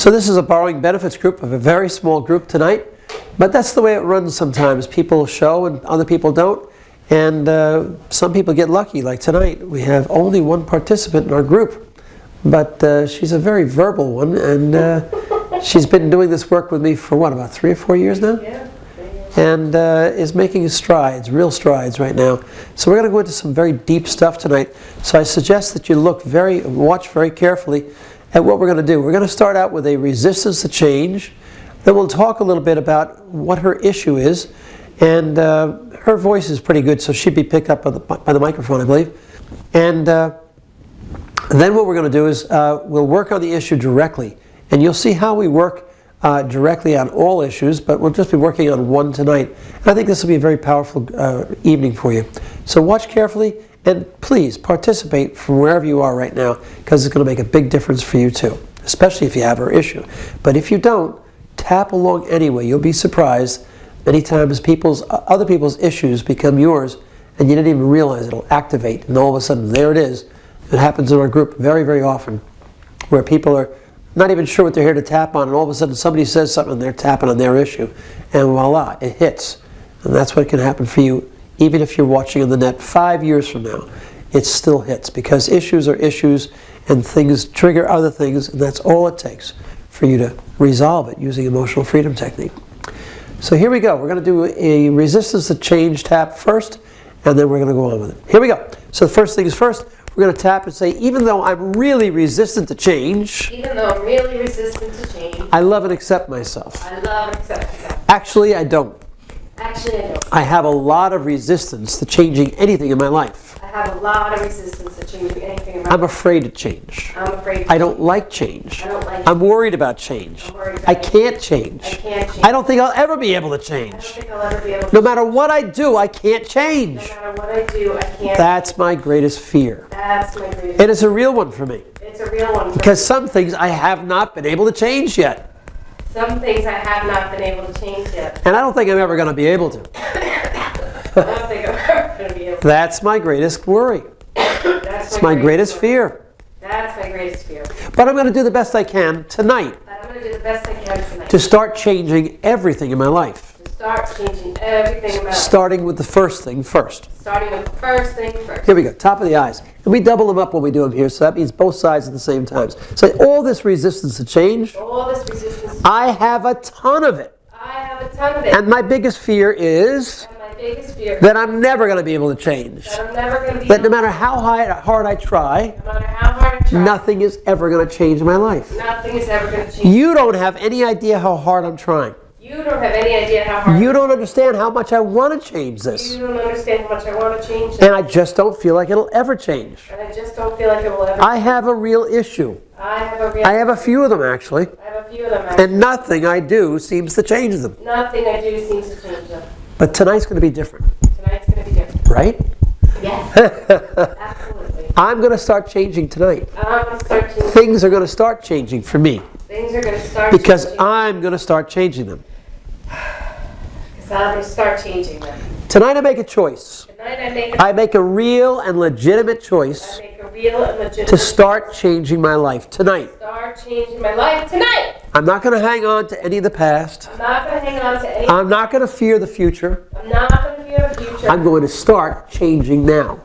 So this is a borrowing benefits group of a very small group tonight, but that's the way it runs sometimes. People show and other people don't, and some people get lucky, like tonight. We have only one participant in our group, but she's a very verbal one, and she's been doing this work with me for what, about 3 or 4 years now? Yeah. And is making strides, real strides right now. So we're going to go into some very deep stuff tonight. So I suggest that you watch very carefully at what we're going to do. We're going to start out with a resistance to change. Then we'll talk a little bit about what her issue is. And her voice is pretty good, so she'd be picked up by the microphone, I believe. And then what we're going to do is we'll work on the issue directly. And you'll see how we work directly on all issues, but we'll just be working on one tonight. And I think this will be a very powerful evening for you. So watch carefully, and please participate from wherever you are right now, because it's going to make a big difference for you too, especially if you have our issue. But if you don't, tap along anyway. You'll be surprised many times other people's issues become yours, and you didn't even realize it'll activate, and all of a sudden there it is. It happens in our group very, very often, where people are not even sure what they're here to tap on, and all of a sudden somebody says something and they're tapping on their issue, and voila, it hits. And that's what can happen for you, even if you're watching on the net 5 years from now. It still hits, because issues are issues, and things trigger other things, and that's all it takes for you to resolve it using emotional freedom technique. So here we go. We're going to do a resistance to change tap first, and then we're going to go on with it. Here we go. So the first thing is first, we're going to tap and say, even though I'm really resistant to change, I love and accept myself. Actually, I don't. I have a lot of resistance to changing anything in my life. I'm afraid to change. I don't like change. I'm worried about change. I can't change. I don't think I'll ever be able to change. No matter what I do, I can't change. That's my greatest fear. And it's a real one for me. Because some things I have not been able to change yet. And I don't think I'm ever going to be able to. That's my greatest worry. That's my greatest fear. But I'm going to do the best I can tonight to start changing everything in my life. Starting with the first thing first. Here we go, top of the eyes. And we double them up when we do them here, so that means both sides at the same time. So all this resistance to change, I have a ton of it. And my biggest fear is that I'm never going to be able to change. That no matter how hard I try, nothing is ever going to change in my life. You don't have any idea how hard I'm trying. You don't understand how much I want to change this. And I just don't feel like it'll ever change. I have a real issue. I have a few of them, actually. And nothing I do seems to change them. But tonight's going to be different. Right? Yes. Absolutely. I'm going to start changing tonight. Things are going to start changing for me. Because I'm going to start changing them. Tonight I make a choice. I make a real and legitimate choice to start changing my life tonight. I'm not going to hang on to any of the past. I'm not going to fear the future. I'm going to start changing now.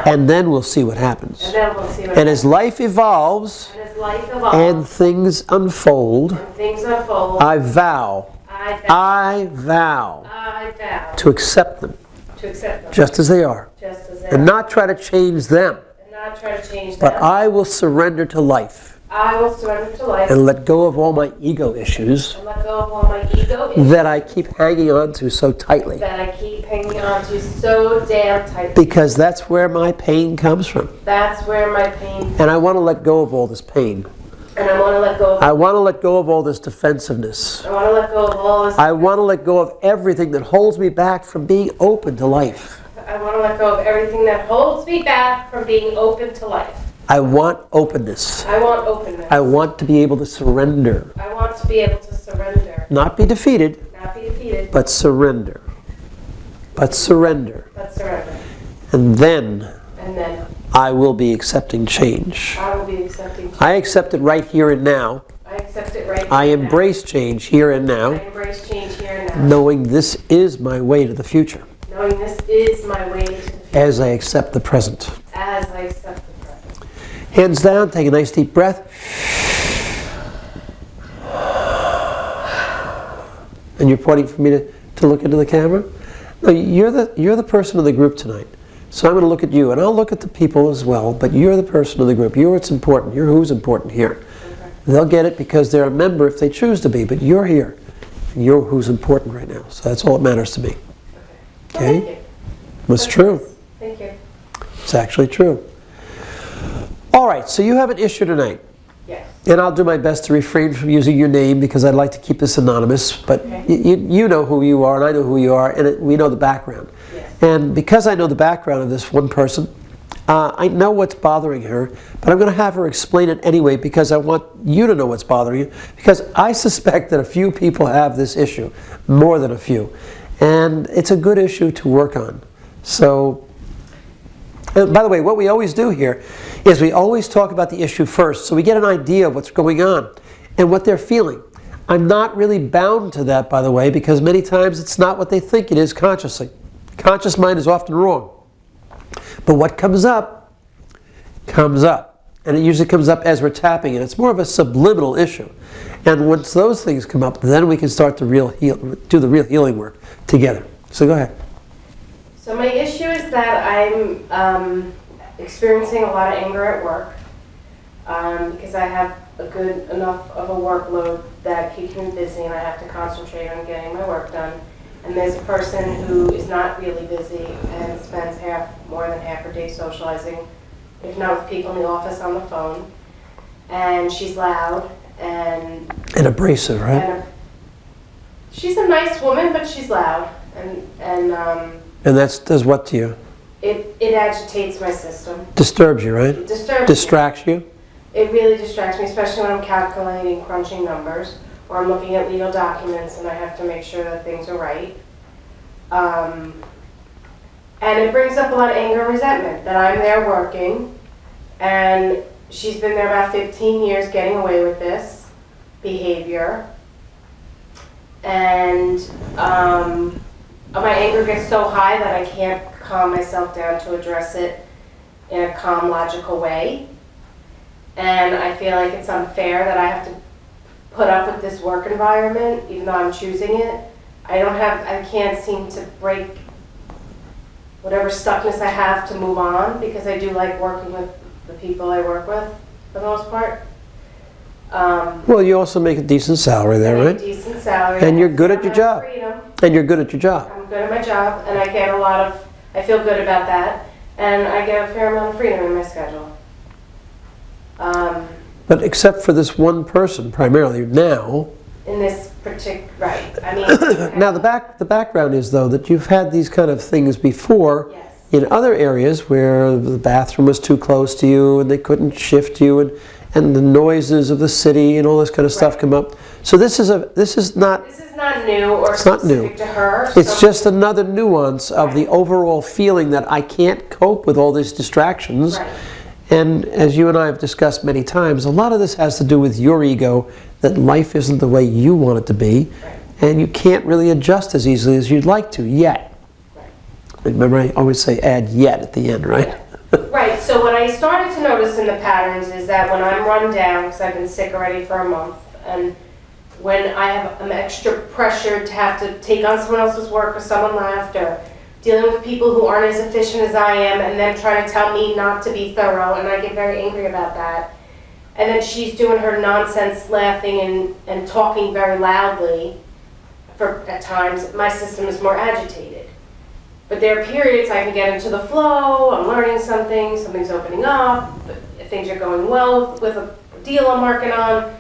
And then we'll see what happens. And as life evolves and things unfold, I vow to accept them just as they are, and not try to change them, but I will surrender to life and let go of all my ego issues that I keep hanging on to so tightly, because that's where my pain comes from. And I want to let go of all this pain. I want to let go of all this defensiveness. I want to let go of everything that holds me back from being open to life. I want to let go of everything that holds me back from being open to life. I want openness. I want openness. I want to be able to surrender. I want to be able to surrender. Not be defeated. Not be defeated. But surrender. But surrender. But surrender. And then I will be accepting change. I will be accepting change. I accept it right here and now. I accept it right I here and now. embrace change here and I now, embrace change here and now. knowing this is my way to the future, Knowing this is my way to the future. as I accept the present. As I accept the present. Hands down, take a nice deep breath. And you're pointing for me to look into the camera? No, you're the person in the group tonight. So I'm going to look at you, and I'll look at the people as well, but you're the person in the group. You're what's important. You're who's important here. Okay. They'll get it because they're a member if they choose to be, but you're here. And you're who's important right now. So that's all that matters to me. Okay? Okay? That's true. Thank you. It's actually true. All right, so you have an issue tonight. Yes. And I'll do my best to refrain from using your name because I'd like to keep this anonymous. But Okay. you know who you are, and I know who you are, and we know the background. Yes. And because I know the background of this one person, I know what's bothering her, but I'm going to have her explain it anyway because I want you to know what's bothering you. Because I suspect that a few people have this issue, more than a few. And it's a good issue to work on. So, and by the way, what we always do here is we always talk about the issue first, so we get an idea of what's going on and what they're feeling. I'm not really bound to that, by the way, because many times it's not what they think it is consciously. The conscious mind is often wrong. But what comes up, comes up. And it usually comes up as we're tapping it. It's more of a subliminal issue. And once those things come up, then we can start to do the real healing work together. So go ahead. So my issue is that I'm experiencing a lot of anger at work because I have a good enough of a workload that keeps me busy and I have to concentrate on getting my work done. And there's a person who is not really busy and spends more than half her day socializing, if not with people in the office, on the phone. And she's loud and abrasive, right? She's a nice woman, but she's loud. And that does what to you? It agitates my system. Disturbs you, right? It disturbs Distracts you? It really distracts me, especially when I'm calculating, crunching numbers, or I'm looking at legal documents and I have to make sure that things are right. And it brings up a lot of anger and resentment that I'm there working and she's been there about 15 years getting away with this behavior. And my anger gets so high that I can't calm myself down to address it in a calm, logical way. And I feel like it's unfair that I have to put up with this work environment, even though I'm choosing it. I can't seem to break whatever stuckness I have to move on because I do like working with the people I work with for the most part. Well, you also make a decent salary there, I make right? a decent salary. And you're good at your job. Freedom. And you're good at your job. I'm good at my job, and I feel good about that, and I get a fair amount of freedom in my schedule. But except for this one person, primarily now. In this particular, right, I mean. Now the background is, though, that you've had these kind of things before. Yes. In other areas where the bathroom was too close to you and they couldn't shift you and the noises of the city and all this kind of stuff come up. So this is not This is not new or specific to her. It's just another nuance of the overall feeling that I can't cope with all these distractions. Right. And as you and I have discussed many times, a lot of this has to do with your ego, that life isn't the way you want it to be, Right. and you can't really adjust as easily as you'd like to yet. Right. Remember, I always say add yet at the end, right? Right, so what I started to notice in the patterns is that when I'm run down, because I've been sick already for a month, and when I'm extra pressured to have to take on someone else's work or someone left, or dealing with people who aren't as efficient as I am, and then trying to tell me not to be thorough, and I get very angry about that. And then she's doing her nonsense laughing and talking very loudly at times, my system is more agitated. But there are periods I can get into the flow, I'm learning something, something's opening up, things are going well with a deal I'm working on,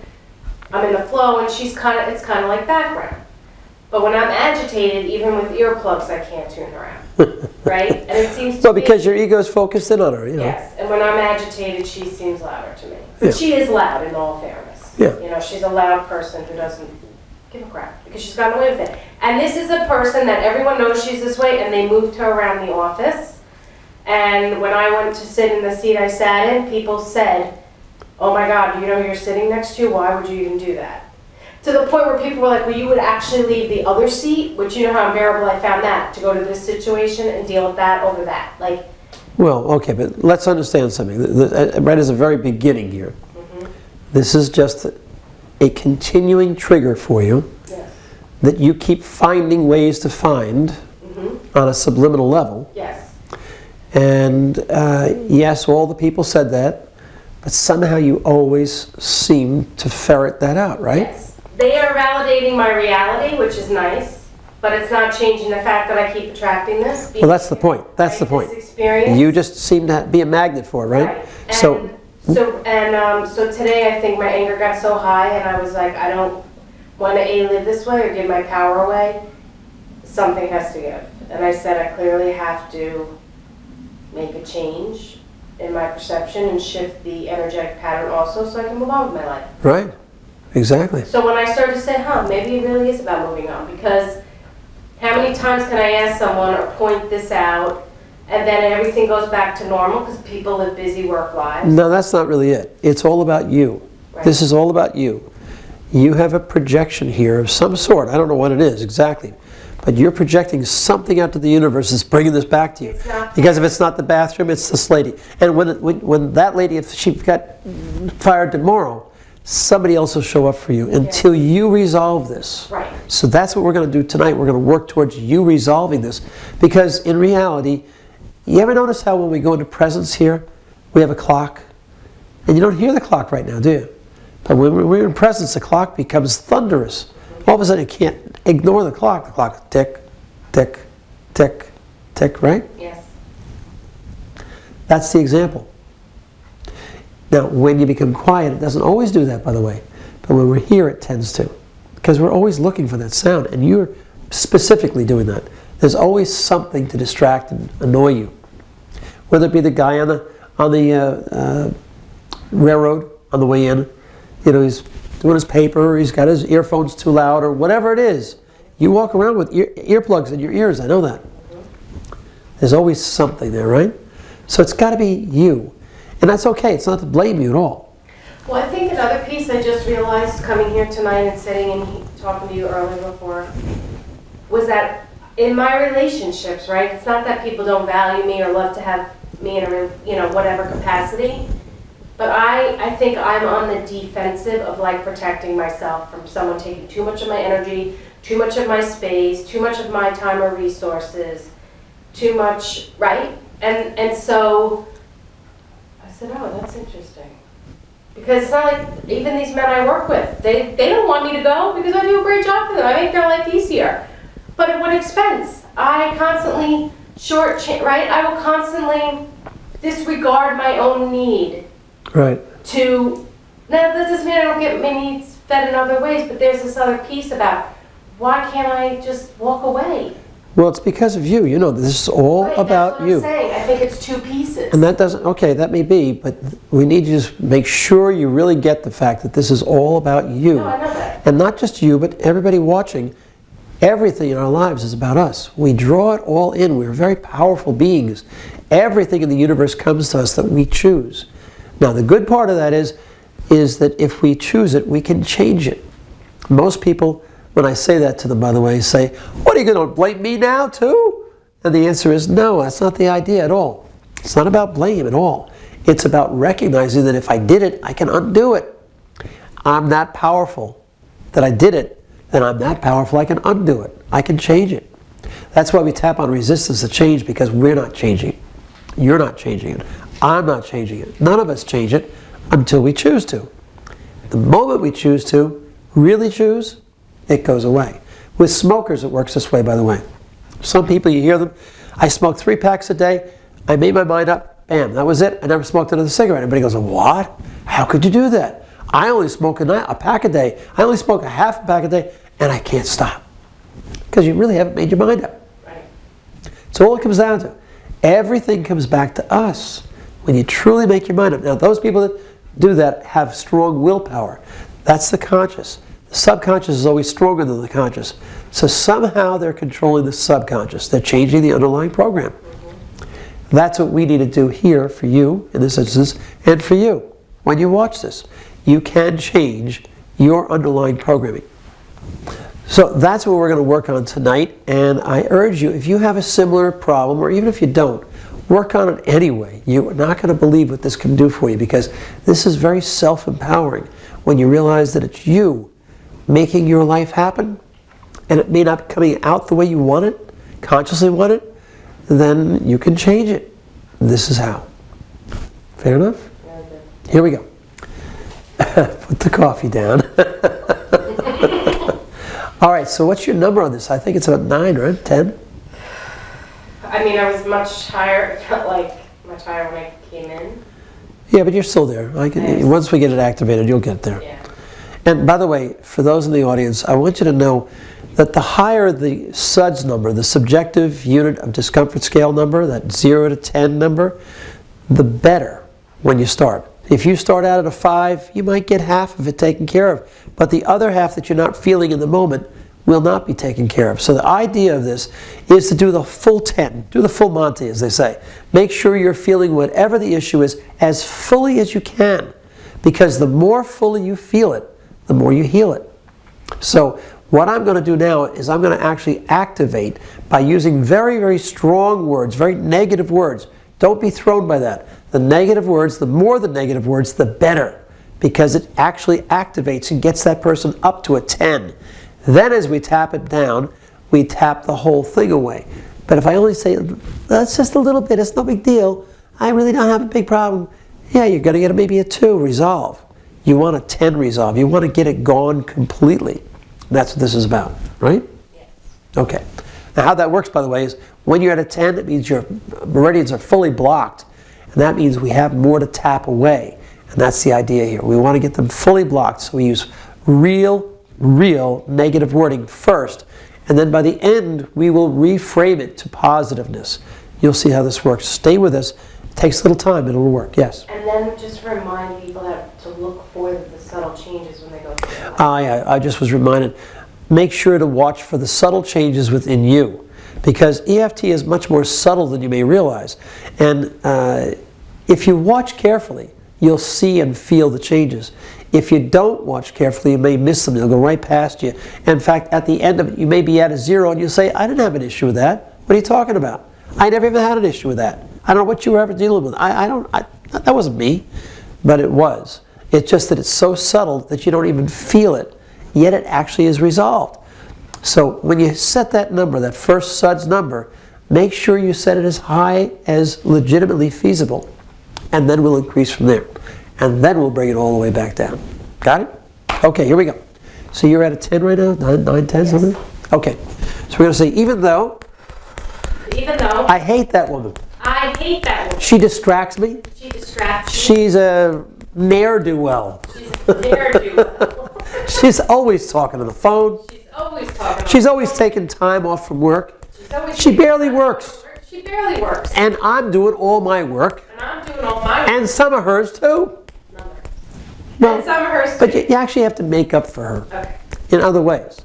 I'm in the flow, and it's kind of like background. But when I'm agitated, even with earplugs, I can't tune her out, right? And it seems to Well, because your ego's focused in on her, you know. Yes, and when I'm agitated, she seems louder to me. Yeah. She is loud, in all fairness. Yeah. You know, she's a loud person who doesn't give a crap because she's gotten away with it. And this is a person that everyone knows she's this way, and they moved her around the office And when I went to sit in the seat I sat in, people said, "Oh my God, you know you're sitting next to, why would you even do that?" To the point where people were like, well, you would actually leave the other seat, which you know how unbearable I found that, to go to this situation and deal with that over that. Like, Well, okay, but let's understand something. Right as a very beginning here, this is just a continuing trigger for you yes, that you keep finding ways to find on a subliminal level. yes, And yes, all the people said that, but somehow you always seem to ferret that out, right? yes. They are validating my reality, which is nice, but it's not changing the fact that I keep attracting this. Well, that's the point. That's the point. This experience. You just seem to be a magnet for it, right? Right. And So, so today I think my anger got so high and I was like, I don't want to live this way or give my power away. Something has to give. And I said I clearly have to make a change in my perception and shift the energetic pattern also so I can move on with my life. right? Exactly. So when I started to say, maybe it really is about moving on, because how many times can I ask someone or point this out and then everything goes back to normal because people live busy work lives? No, that's not really it. It's all about you. Right. This is all about you. You have a projection here of some sort. I don't know what it is exactly, but you're projecting something out to the universe that's bringing this back to you. It's not Because if it's not the bathroom, it's this lady. And when that lady, if she got fired tomorrow, somebody else will show up for you until you resolve this. Right. So that's what we're going to do tonight. We're going to work towards you resolving this. Because in reality, you ever notice how when we go into presence here, we have a clock? And you don't hear the clock right now, do you? But when we're in presence, the clock becomes thunderous. All of a sudden, you can't ignore the clock. The clock, tick, tick, tick, tick, right? Yes. That's the example. Now, when you become quiet, it doesn't always do that, by the way. But when we're here, it tends to. Because we're always looking for that sound. And you're specifically doing that. There's always something to distract and annoy you. Whether it be the guy on the railroad on the way in. You know, he's doing his paper, or he's got his earphones too loud, or whatever it is. You walk around with earplugs in your ears, I know that. There's always something there, right? So it's got to be you. And that's okay, it's not to blame you at all. Well, I think another piece I just realized coming here tonight and sitting and talking to you earlier before was that in my relationships, right, it's not that people don't value me or love to have me in a, whatever capacity, but I think I'm on the defensive of like protecting myself from someone taking too much of my energy, too much of my space, too much of my time or resources, too much, right? And so I said, oh, that's interesting. Because it's not like even these men I work with, they don't want me to go because I do a great job for them. I make their life easier. But at what expense? I constantly right? I will constantly disregard my own need. Right. Now that doesn't mean I don't get my needs fed in other ways, but there's this other piece about why can't I just walk away? Well, it's because of you. You know, this is all Right, about that's what you. I'm saying. I think it's two pieces. And that doesn't, okay, that may be, but we need to just make sure you really get the fact that this is all about you. No, I know that. And not just you, but everybody watching. Everything in our lives is about us. We draw it all in. We're very powerful beings. Everything in the universe comes to us that we choose. Now, the good part of that is that if we choose it, we can change it. Most people, when I say that to them, by the way, say, what, are you going to blame me now too? And the answer is no, that's not the idea at all. It's not about blame at all. It's about recognizing that if I did it, I can undo it. I'm that powerful that I did it, then I'm that powerful I can undo it. I can change it. That's why we tap on resistance to change, because we're not changing it. You're not changing it. I'm not changing it. None of us change it until we choose to. The moment we choose to, really choose, it goes away. With smokers, it works this way, by the way. Some people, you hear them, I smoke 3 packs a day, I made my mind up, bam, that was it, I never smoked another cigarette. Everybody goes, what? How could you do that? I only smoke a pack a day, I only smoke a half a pack a day, and I can't stop. Because you really haven't made your mind up. Right. So all it comes down to, everything comes back to us when you truly make your mind up. Now, those people that do that have strong willpower. That's the conscious. The subconscious is always stronger than the conscious. So somehow they're controlling the subconscious. They're changing the underlying program. That's what we need to do here for you, in this instance, and for you. When you watch this, you can change your underlying programming. So that's what we're going to work on tonight, and I urge you, if you have a similar problem, or even if you don't, work on it anyway. You're not going to believe what this can do for you, because this is very self-empowering when you realize that it's you making your life happen, and it may not be coming out the way you want it, consciously want it, then you can change it. This is how. Fair enough? Here we go. Put the coffee down. All right, so what's your number on this? I think it's about 9, right? 10? I mean, I was much higher, much higher when I came in. Yeah, but you're still there. Once we get it activated, you'll get there. Yeah. And by the way, for those in the audience, I want you to know that the higher the SUDS number, the subjective unit of discomfort scale number, that 0 to 10 number, the better when you start. If you start out at a 5, you might get half of it taken care of. But the other half that you're not feeling in the moment will not be taken care of. So the idea of this is to do the full 10, do the full Monty, as they say. Make sure you're feeling whatever the issue is as fully as you can. Because the more fully you feel it, the more you heal it. So what I'm going to do now is I'm going to actually activate by using very, very strong words, very negative words. Don't be thrown by that. The negative words, the more the negative words, the better, because it actually activates and gets that person up to a 10. Then as we tap it down, we tap the whole thing away. But if I only say, that's just a little bit, it's no big deal, I really don't have a big problem, yeah, you're going to get maybe a 2 resolve. You want a 10 resolve. You want to get it gone completely. That's what this is about, right? Yes. Okay. Now how that works, by the way, is when you're at a 10, it means your meridians are fully blocked. And that means we have more to tap away. And that's the idea here. We want to get them fully blocked. So we use real negative wording first. And then by the end, we will reframe it to positiveness. You'll see how this works. Stay with us. It takes a little time, but it'll work. Yes? And then just remind people to look for the subtle changes when they go through it. Yeah, I just was reminded. Make sure to watch for the subtle changes within you, because EFT is much more subtle than you may realize. And if you watch carefully, you'll see and feel the changes. If you don't watch carefully, you may miss them. They'll go right past you. In fact, at the end of it, you may be at a 0 and you'll say, I didn't have an issue with that. What are you talking about? I never even had an issue with that. I don't know what you were ever dealing with. That wasn't me, but it was. It's just that it's so subtle that you don't even feel it, yet it actually is resolved. So when you set that number, that first SUDS number, make sure you set it as high as legitimately feasible, and then we'll increase from there. And then we'll bring it all the way back down. Got it? Okay, here we go. So you're at a 10 right now? 9, 10, Yes. something? Okay. So we're going to say, even though I hate that woman. I hate that woman. She distracts me. She distracts me. She's a ne'er-do-well. She's a ne'er-do-well. She's always talking on the phone. She's always talking. She's always taking time off from work. She barely works. She barely works. And I'm doing all my work. And I'm doing all my work. And some of hers too. And some of hers too. But you actually have to make up for her Okay. in other ways.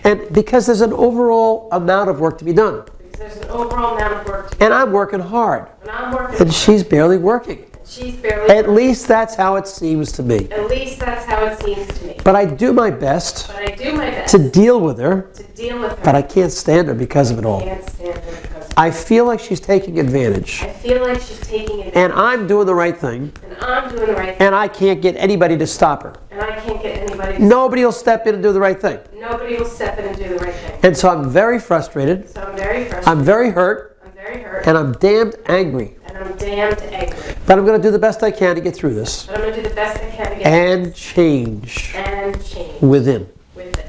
And because there's an overall amount of work to be done. Because there's an overall amount of work to do. And I'm working hard. And I'm working. And she's barely working. She's barely. At least that's how it seems to me. At least that's how it seems to me. But I do my best But I do my best to deal with her, to deal with her. but I can't stand her because of it I all. can't stand her because I feel like she's taking advantage. I feel like she's taking it. And I'm doing the right thing, And I'm doing the right thing. and I can't get anybody to stop her. And I can't get anybody to. Nobody will step in and do the right thing. Nobody will step in and do the right thing. And so I'm very frustrated, So I'm very frustrated. I'm very hurt, I'm very hurt. and I'm damned angry. And I'm damned angry. But I'm going to do the best I can to get through this. But I'm going to do the best I can to get And change and change within. with it.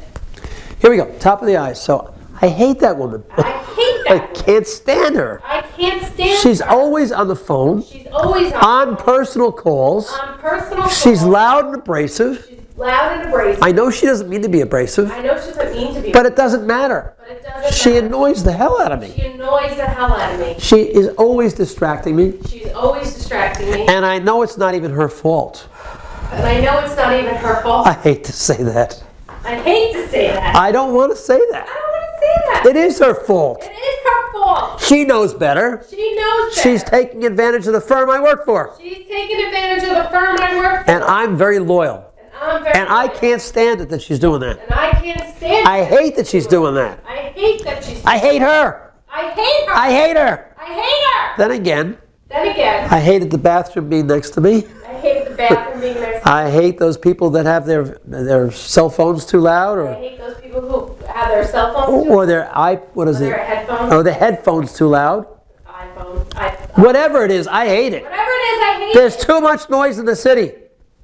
Here we go, top of the eyes. So I hate that woman. I hate I that. can't stand her. I can't stand She's her. always on the phone, She's always on personal calls. on personal She's calls. loud and abrasive. She's loud and abrasive. I know she doesn't mean to be abrasive, I know she doesn't mean to be. but it doesn't matter. But it doesn't She matter. annoys the hell out of me. She annoys the hell out of me. She is always distracting me, She's always distracting me. and I know it's not even her fault. And I know it's not even her fault. I hate to say that. I hate to say that. I don't want to say that. I don't want to say that. It is her fault. It is her her fault. She knows better. She knows better. She's taking advantage of the firm I work for. She's taking advantage of the firm I work for. And I'm very loyal. And I loyal. can't stand it that she's doing that. And I can't stand I hate that she's doing that. I hate that she's I hate her. I hate her. I hate her. I hate her. Then again, I I hated the bathroom being next to me. hate the bathroom being next to me. I hate those people that have their cell phones too loud, I or hate those people who have their cell phones too. or their Their headphones. or the headphones too loud. iPhone. Whatever it is, I hate it. Whatever it is, I hate There's it. too much noise in the city.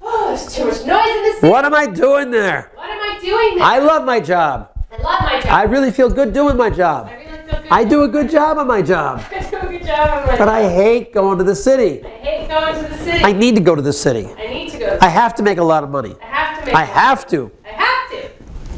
Oh, there's too much noise in the city. What am I doing there? What am I doing there? I love my job. I love my job. I really feel good doing my job. I really feel good. I do a good job on my job. I do a good job on my But job. I hate going to the city. I hate going to the city. I need to go to the city. I need to go to I have to make a lot of money. I have to make I have to. I have to.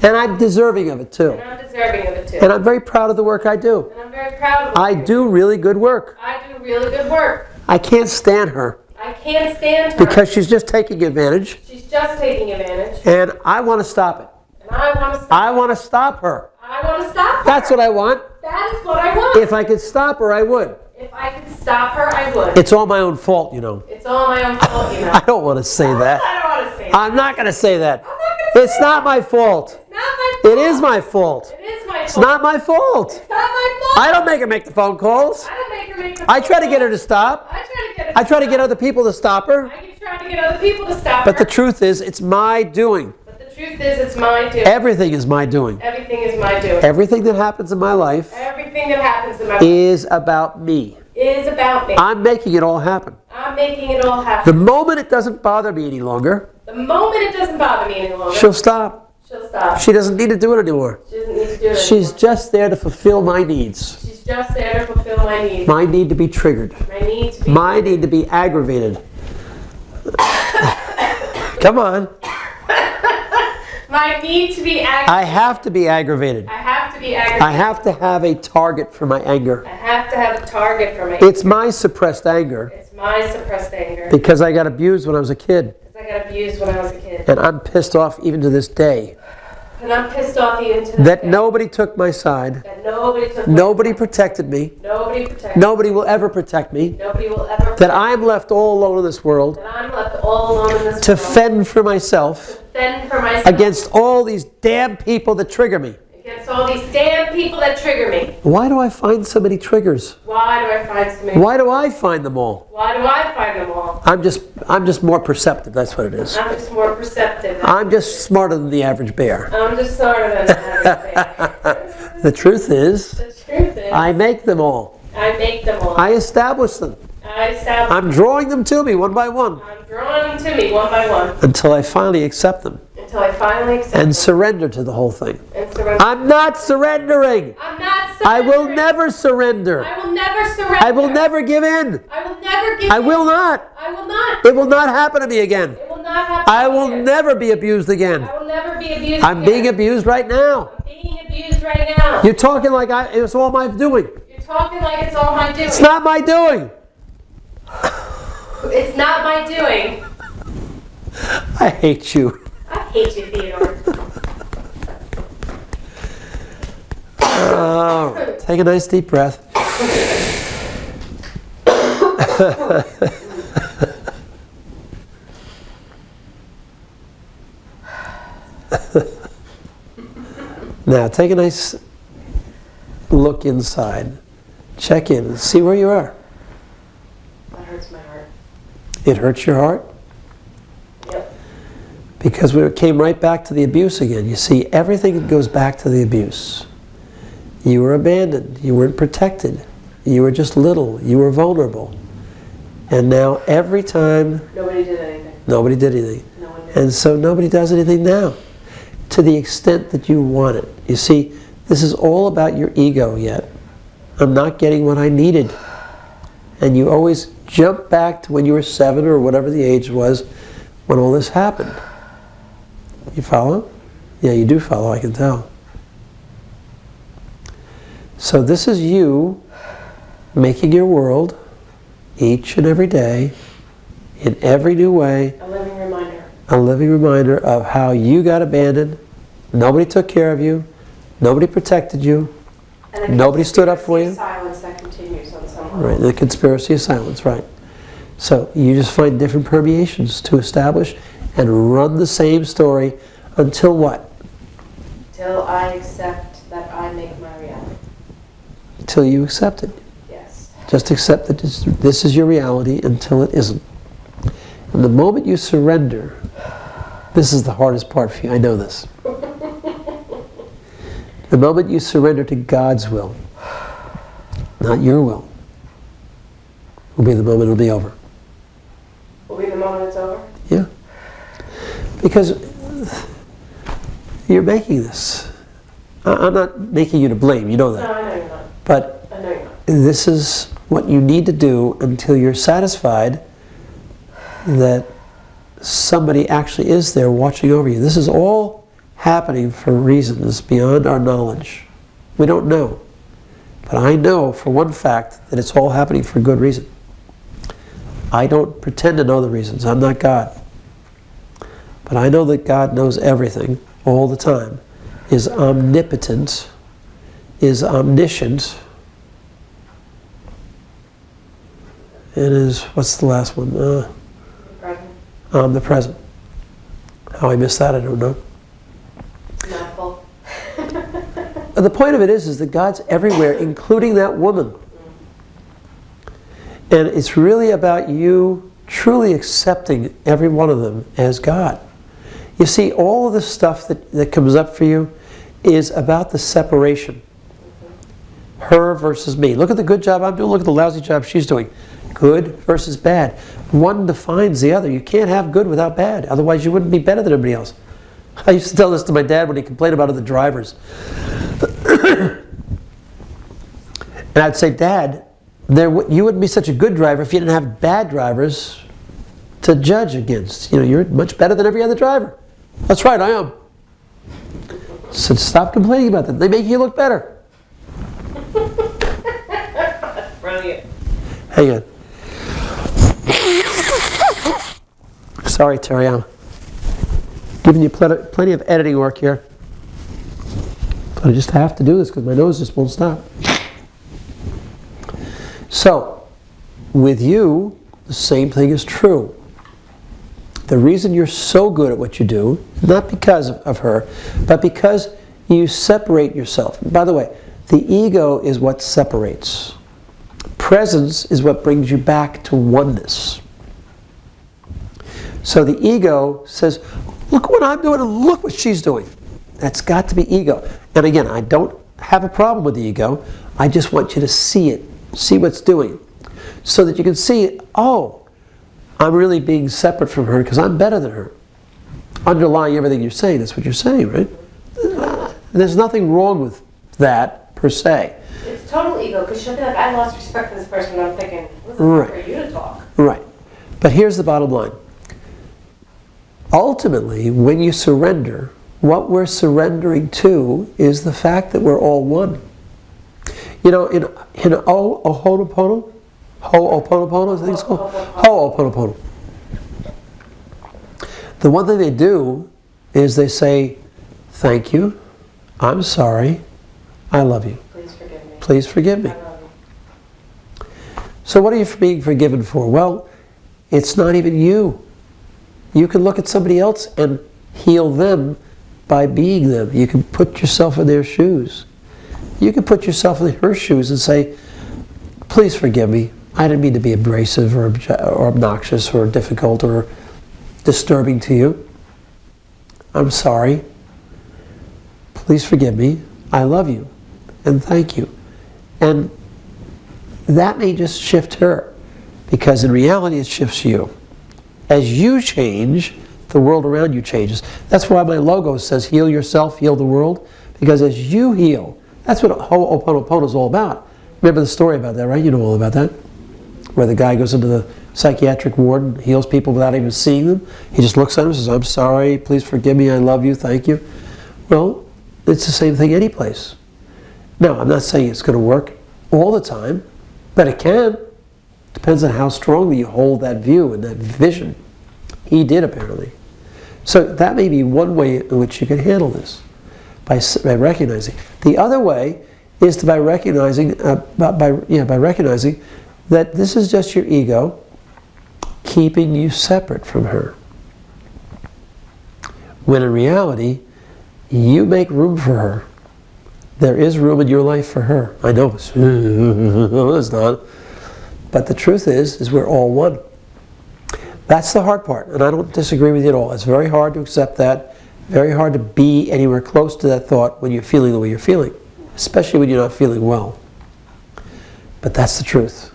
And I'm deserving of it too. And I'm deserving of it too. And I'm very proud of the work I do. And I'm very proud of it. I do really good work. I do really good work. I can't stand her I can't stand her. because she's just taking advantage, She's just taking advantage. and I want to stop it. And I want to stop. I want to stop her. I want to stop her. That's what I want. That is what I want. If I could stop her, I would. If I could stop her, I would. It's all my own fault, you know. It's all my own fault, you know. I don't want to say that. I don't want to say that. I'm not going to say that. I'm not going to say It's not my fault. It's not my fault. It is my fault. It is my fault. It's not my fault. It's not my fault. I don't make her make the phone calls. I don't make her make the I try to get her to stop. I try to get her I try to get other people to stop her. I can try to get other people to stop But her. the truth is, it's my doing. But the truth is, it's my doing. Everything is my doing. Everything is my doing. Everything that happens in my life Everything that happens in my life is about me. is about me. I'm making it all happen. I'm making it all The happen. moment it doesn't bother me any longer, The moment it doesn't bother me any longer, she'll stop. she'll stop. She doesn't need to do it anymore. She doesn't need to do it She's anymore. just there to fulfill my needs. She's just there to fulfill my needs. My need to be triggered. My need to be. My need to be aggravated. Come on. My need to be aggravated. I have to be aggravated. I have to be aggravated. I have to have a target for my anger. I have to have a target for my. It's my suppressed anger It's my suppressed anger. because I got abused when I was a kid. Because I got abused when I was a kid. And I'm pissed off even to this day And I'm pissed off even to this that day. nobody took my side. That nobody took. Nobody protected me. Nobody protected. Nobody will ever protect me. Nobody will ever. That I'm left all alone in this world That I'm left all alone in this to world. fend for myself Fend for myself. against all these damn people that trigger me. Against all these damn people that trigger me. Why do I find so many triggers? Why do I find so many? Why do I find them all? Why do I find them all? I'm just more perceptive, that's what it is. I'm just more perceptive. I'm just smarter than the average bear. I'm just smarter than that. The truth is, The truth is, I make them all. I make them all. I establish them. I'm drawing them to me one by one I'm drawing them to me one by one until I finally accept them until I finally accept and them surrender to the whole thing. and surrender. I'm not surrendering. I'm not I will surrendering. never surrender. I will never surrender. I will never give in. I will never give I in. will not. I will not. It will not happen to me again. It will not happen. I will again. never be abused again. I will never be abused. I'm being abused right now. I'm being abused right now. You're talking like it's all my doing. You're talking like it's all my doing. It's not my doing. It's not my doing. I hate you. I hate you, Theodore. Oh, take a nice deep breath. Now take a nice look inside. Check in. See where you are. That hurts my heart. It hurts your heart? Yep. Because we came right back to the abuse again. You see, everything goes back to the abuse. You were abandoned. You weren't protected. You were just little. You were vulnerable. And now every time, Nobody did anything. nobody did anything. No one did. And so nobody does anything now, to the extent that you want it. You see, this is all about your ego yet. I'm not getting what I needed. And you always jump back to when you were 7 or whatever the age was when all this happened. You follow? Yeah, you do follow, I can tell. So this is you making your world each and every day, in every new way, A living reminder. a living reminder of how you got abandoned, nobody took care of you, nobody protected you, And Nobody stood up for you. Silence that continues on some level. Right, the conspiracy of silence, right. So you just find different permeations to establish and run the same story until what? Till I accept that I make my reality. Until you accept it. Yes. Just accept that this is your reality until it isn't. And the moment you surrender, this is the hardest part for you, I know this. The moment you surrender to God's will, not your will be the moment it'll be over. Will be the moment it's over? Yeah. Because you're making this. I'm not making you to blame, you know that. No, I know you're not. But I know you're not. this is what you need to do until you're satisfied that somebody actually is there watching over you. This is all happening for reasons beyond our knowledge. We don't know. But I know for one fact that it's all happening for good reason. I don't pretend to know the reasons. I'm not God. But I know that God knows everything all the time, is omnipotent, is omniscient, and is, what's the last one? Present. Omnipresent. How I missed that, I don't know. Mouthful. But the point of it is that God's everywhere, including that woman. And it's really about you truly accepting every one of them as God. You see, all of the stuff that comes up for you is about the separation. Her versus me. Look at the good job I'm doing, look at the lousy job she's doing. Good versus bad. One defines the other. You can't have good without bad, otherwise you wouldn't be better than everybody else. I used to tell this to my dad when he complained about other drivers. And I'd say, Dad, you wouldn't be such a good driver if you didn't have bad drivers to judge against. You know, you're much better than every other driver. That's right, I am. So stop complaining about them. They make you look better. Brilliant. Hang on. Sorry, Terry, I'm giving you plenty of editing work here. But I just have to do this because my nose just won't stop. So, with you, the same thing is true. The reason you're so good at what you do, not because of her, but because you separate yourself. By the way, the ego is what separates. Presence is what brings you back to oneness. So the ego says, look what I'm doing and look what she's doing. That's got to be ego. And again, I don't have a problem with the ego. I just want you to see it, see what's doing. So that you can see, oh, I'm really being separate from her because I'm better than her. Underlying everything you're saying, that's what you're saying, right? There's nothing wrong with that, per se. It's total ego, because she'll be like, I lost respect for this person, and I'm thinking, what's the Right. for you to talk? Right. But here's the bottom line. Ultimately, when you surrender, what we're surrendering to is the fact that we're all one. You know, in Ho'oponopono, I think it's called? Ho'oponopono. The one thing they do is they say, thank you, I'm sorry, I love you. Please forgive me. Please forgive me. I love you. So what are you being forgiven for? Well, it's not even you. You can look at somebody else and heal them by being them. You can put yourself in their shoes. You can put yourself in her shoes and say, please forgive me. I didn't mean to be abrasive or obnoxious or difficult or disturbing to you. I'm sorry. Please forgive me. I love you. And thank you. And that may just shift her, because in reality it shifts you. As you change, the world around you changes. That's why my logo says heal yourself, heal the world, because as you heal, that's what Ho'oponopono is all about. Remember the story about that, right? You know all about that. Where the guy goes into the psychiatric ward and heals people without even seeing them. He just looks at them and says, I'm sorry, please forgive me, I love you, thank you. Well, it's the same thing any place. Now, I'm not saying it's going to work all the time, but it can. Depends on how strongly you hold that view and that vision. He did, apparently. So that may be one way in which you can handle this, by recognizing. The other way is to by recognizing, by recognizing that this is just your ego keeping you separate from her. When in reality, you make room for her. There is room in your life for her. I know it's not. But the truth is we're all one. That's the hard part, and I don't disagree with you at all. It's very hard to accept that, very hard to be anywhere close to that thought when you're feeling the way you're feeling, especially when you're not feeling well. But that's the truth.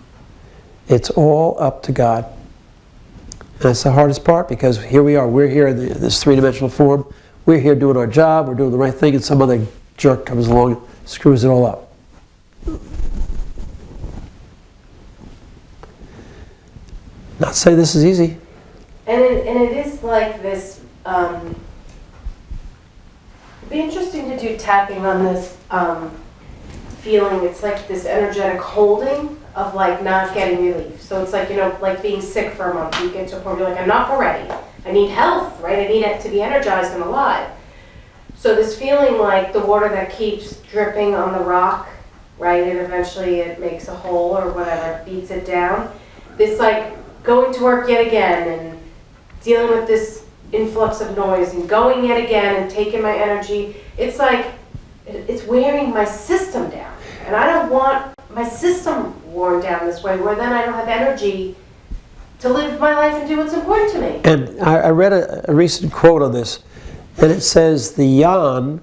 It's all up to God. And that's the hardest part, because here we are, we're here in this three-dimensional form, we're here doing our job, we're doing the right thing, and some other jerk comes along and screws it all up. Not saying this is easy. And it is like this, it'd be interesting to do tapping on this feeling. It's like this energetic holding of like not getting relief. So it's like, like being sick for a month. You get to a point where you're like, I'm not ready. I need health, right? I need it to be energized and alive. So this feeling like the water that keeps dripping on the rock, right? And eventually it makes a hole or whatever, beats it down. This like going to work yet again and dealing with this influx of noise and going yet again and taking my energy. It's like, it's wearing my system down. And I don't want my system worn down this way, where then I don't have energy to live my life and do what's important to me. And I read a recent quote on this, and it says the yang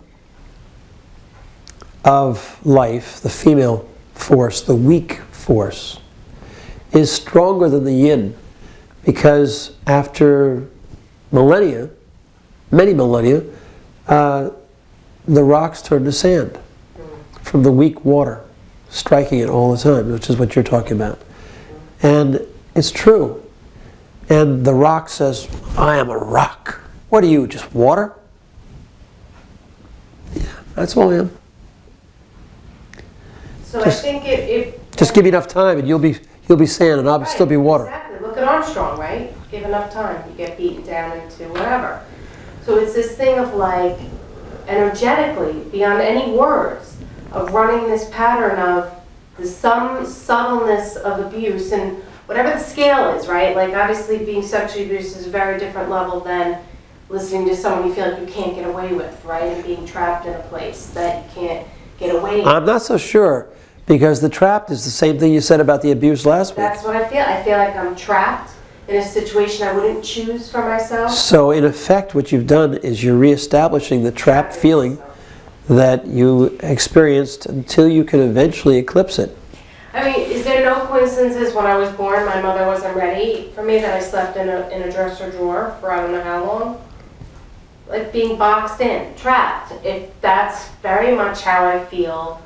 of life, the female force, the weak force, is stronger than the yin, because after millennia, many millennia, the rocks turn to sand from the weak water striking it all the time, which is what you're talking about. And it's true. And the rock says, I am a rock. What are you, just water? Yeah, that's all I am. So just, I think it just give me enough time and you'll be sand and I'll right, still be water. Exactly. Look at Armstrong, right? Give enough time, you get beaten down into whatever. So it's this thing of like, energetically, beyond any words, of running this pattern of some subtleness of abuse, and whatever the scale is, right? Like obviously being sexually abused is a very different level than listening to someone you feel like you can't get away with, right? And being trapped in a place that you can't get away with. I'm not so sure, because the trapped is the same thing you said about the abuse last week. That's what I feel. I feel like I'm trapped in a situation I wouldn't choose for myself. So in effect, what you've done is you're reestablishing the trapped feeling that you experienced until you can eventually eclipse it. I mean, is there no coincidences when I was born, my mother wasn't ready for me, that I slept in a dresser drawer for I don't know how long? Like being boxed in, trapped. That's very much how I feel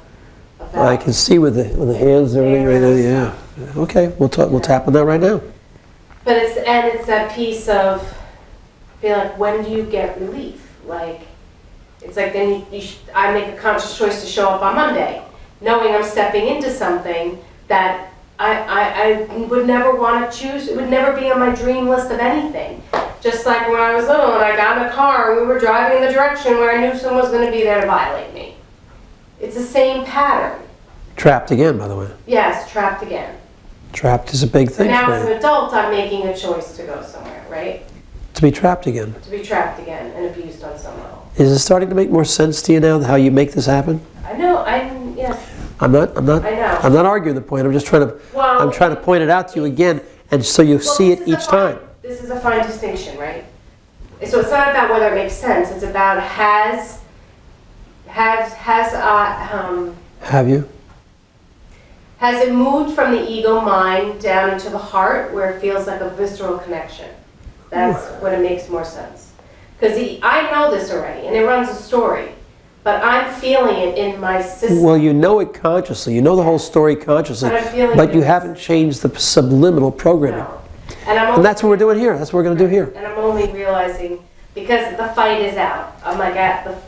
about I can see with the hands and everything right there, yeah. Okay, we'll tap on that right now. But it's that piece of feel like, when do you get relief? Like, it's like then I make a conscious choice to show up on Monday, knowing I'm stepping into something that I would never want to choose. It would never be on my dream list of anything. Just like when I was little and I got in a car and we were driving in the direction where I knew someone was going to be there to violate me. It's the same pattern. Trapped again, by the way. Yes, trapped again. Trapped is a big thing. But now as an adult, I'm making a choice to go somewhere, right? To be trapped again. To be trapped again and abused on some level. Is it starting to make more sense to you now how you make this happen? I know. Yes. I'm not I know. I'm not arguing the point. I'm just trying to point it out to you again, and so you see it each time. This is a fine distinction, right? So it's not about whether it makes sense. It's about have you? Has it moved from the ego mind down into the heart where it feels like a visceral connection? That's when it makes more sense. Because I know this already, and it runs a story, but I'm feeling it in my system. Well, you know it consciously. You know the whole story consciously, but you haven't changed the subliminal programming. No. And that's what we're doing here. That's what we're going to do here. And I'm only realizing, because the fight is out. I'm like,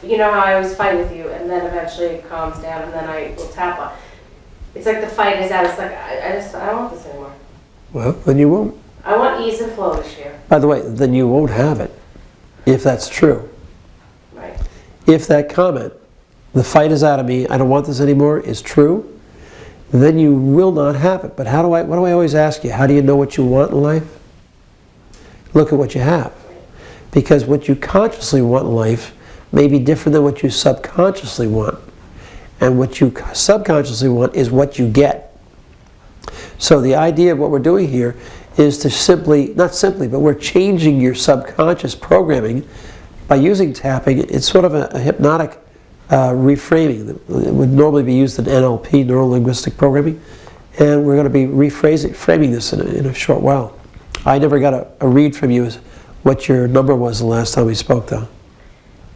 you know how I always fight with you, and then eventually it calms down, and then I will tap on. It's like the fight is out. It's like, I don't want this anymore. Well, then you won't. I want ease and flow this year. By the way, then you won't have it, if that's true. Right. If that comment the fight is out of me, I don't want this anymore, is true, then you will not have it. But what do I always ask you? How do you know what you want in life? Look at what you have. Because what you consciously want in life may be different than what you subconsciously want. And what you subconsciously want is what you get. So the idea of what we're doing here is to but we're changing your subconscious programming by using tapping. It's sort of a hypnotic reframing. It would normally be used in NLP, neuro-linguistic programming. And we're going to be framing this in a short while. I never got a read from you as what your number was the last time we spoke, though.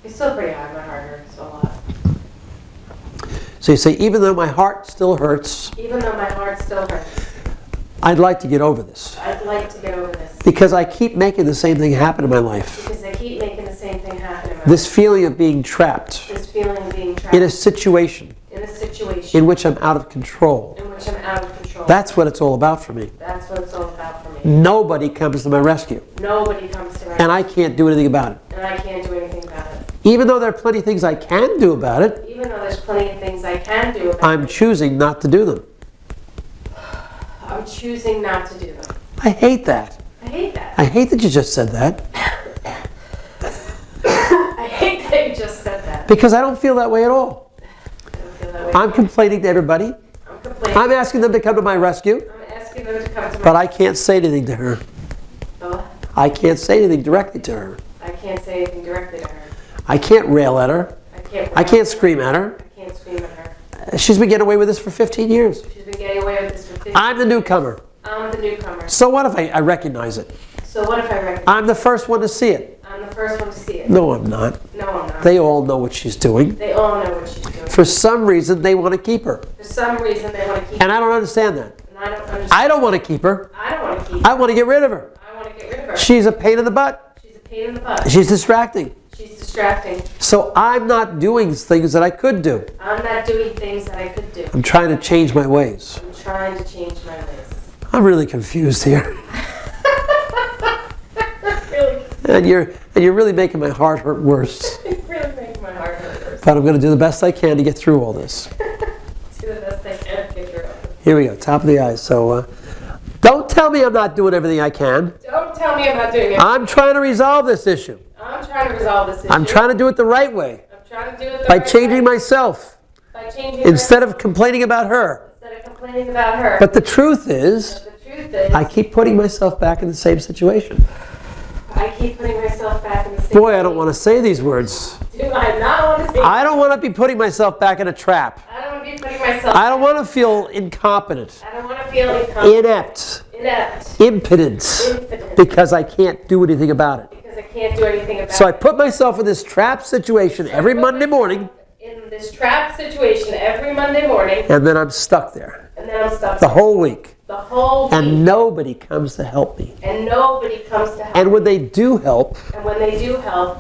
It's still pretty high. My heart hurts a lot. So you say, even though my heart still hurts, Even though my heart still hurts, I'd like to get over this. I'd like to get over this. Because I keep making the same thing happen in my life. Because I keep making the same thing happen in my This feeling of being trapped This feeling of being trapped in a situation in which I'm out of control. in which I'm out of control. That's what it's all about for me. That's what it's all about for me. Nobody comes to my rescue. Nobody comes to my And I can't do anything about it. and I can't do anything about it. Even though there are plenty of things I can do about it, Even though there's plenty of things I can do about I'm it, choosing not to do them. I'm choosing not to do them. I hate that. I hate that. I hate that you just said that. I hate that you just said that. Because I don't feel that way at all. I don't feel that way. I'm complaining to everybody. I'm complaining. I'm asking them to come to my rescue. I'm asking them to come to my But I can't say anything to her. Oh, I can't say anything directly to her. I can't say anything directly to her. I can't rail at her. I can't scream at her. I can't scream at her. She's been getting away with this for 15 years. She's been getting away with this for 15 I'm the newcomer. I'm the newcomer. So what if I recognize it? So what if I recognize I'm the first one to see it. I'm the first one to see it? No, I'm not. No, I'm not. They all know what she's doing. They all know what she's doing. For some reason, they want to keep her. For some reason, they want to keep And I don't understand that. and I don't understand. I don't want to keep her. I don't want to keep I want to get rid of her. I want to get rid of her. She's a pain in the butt. She's a pain in the butt. She's distracting. She's distracting. So I'm not doing things that I could do. I'm not doing things that I could do. I'm trying to change my ways. I'm trying to change my ways. I'm really confused here. Really, And you're really making my heart hurt worse. really making my heart hurt worse. But I'm going to do the best I can to get through all this. Do the best I can to get through it. Here we go, top of the eyes. So don't tell me I'm not doing everything I can. Don't tell me I'm not doing it. I'm trying to resolve this issue. I'm trying to resolve this issue. I'm trying to do it the right way. I'm trying to do it the By right changing way. myself. By changing Instead of complaining about her. instead of complaining about her. But the truth is, The truth is, I keep putting myself back in the same situation. I keep putting myself back in the same. Boy, I don't want to say these words. Do I not want to say? I don't want to be putting myself back in a trap. I don't want to be putting myself. I don't want to feel incompetent, I don't want to feel incompetent, inept, inept, impotent, impotent, because I can't do anything about it. because I can't do anything about So I it. put myself in this trap situation every Monday morning, In this trap situation every Monday morning, and then I'm stuck there and then I'm stuck the whole week. the whole week, And nobody comes to help me. and nobody comes to help. And when they do help And when they do help,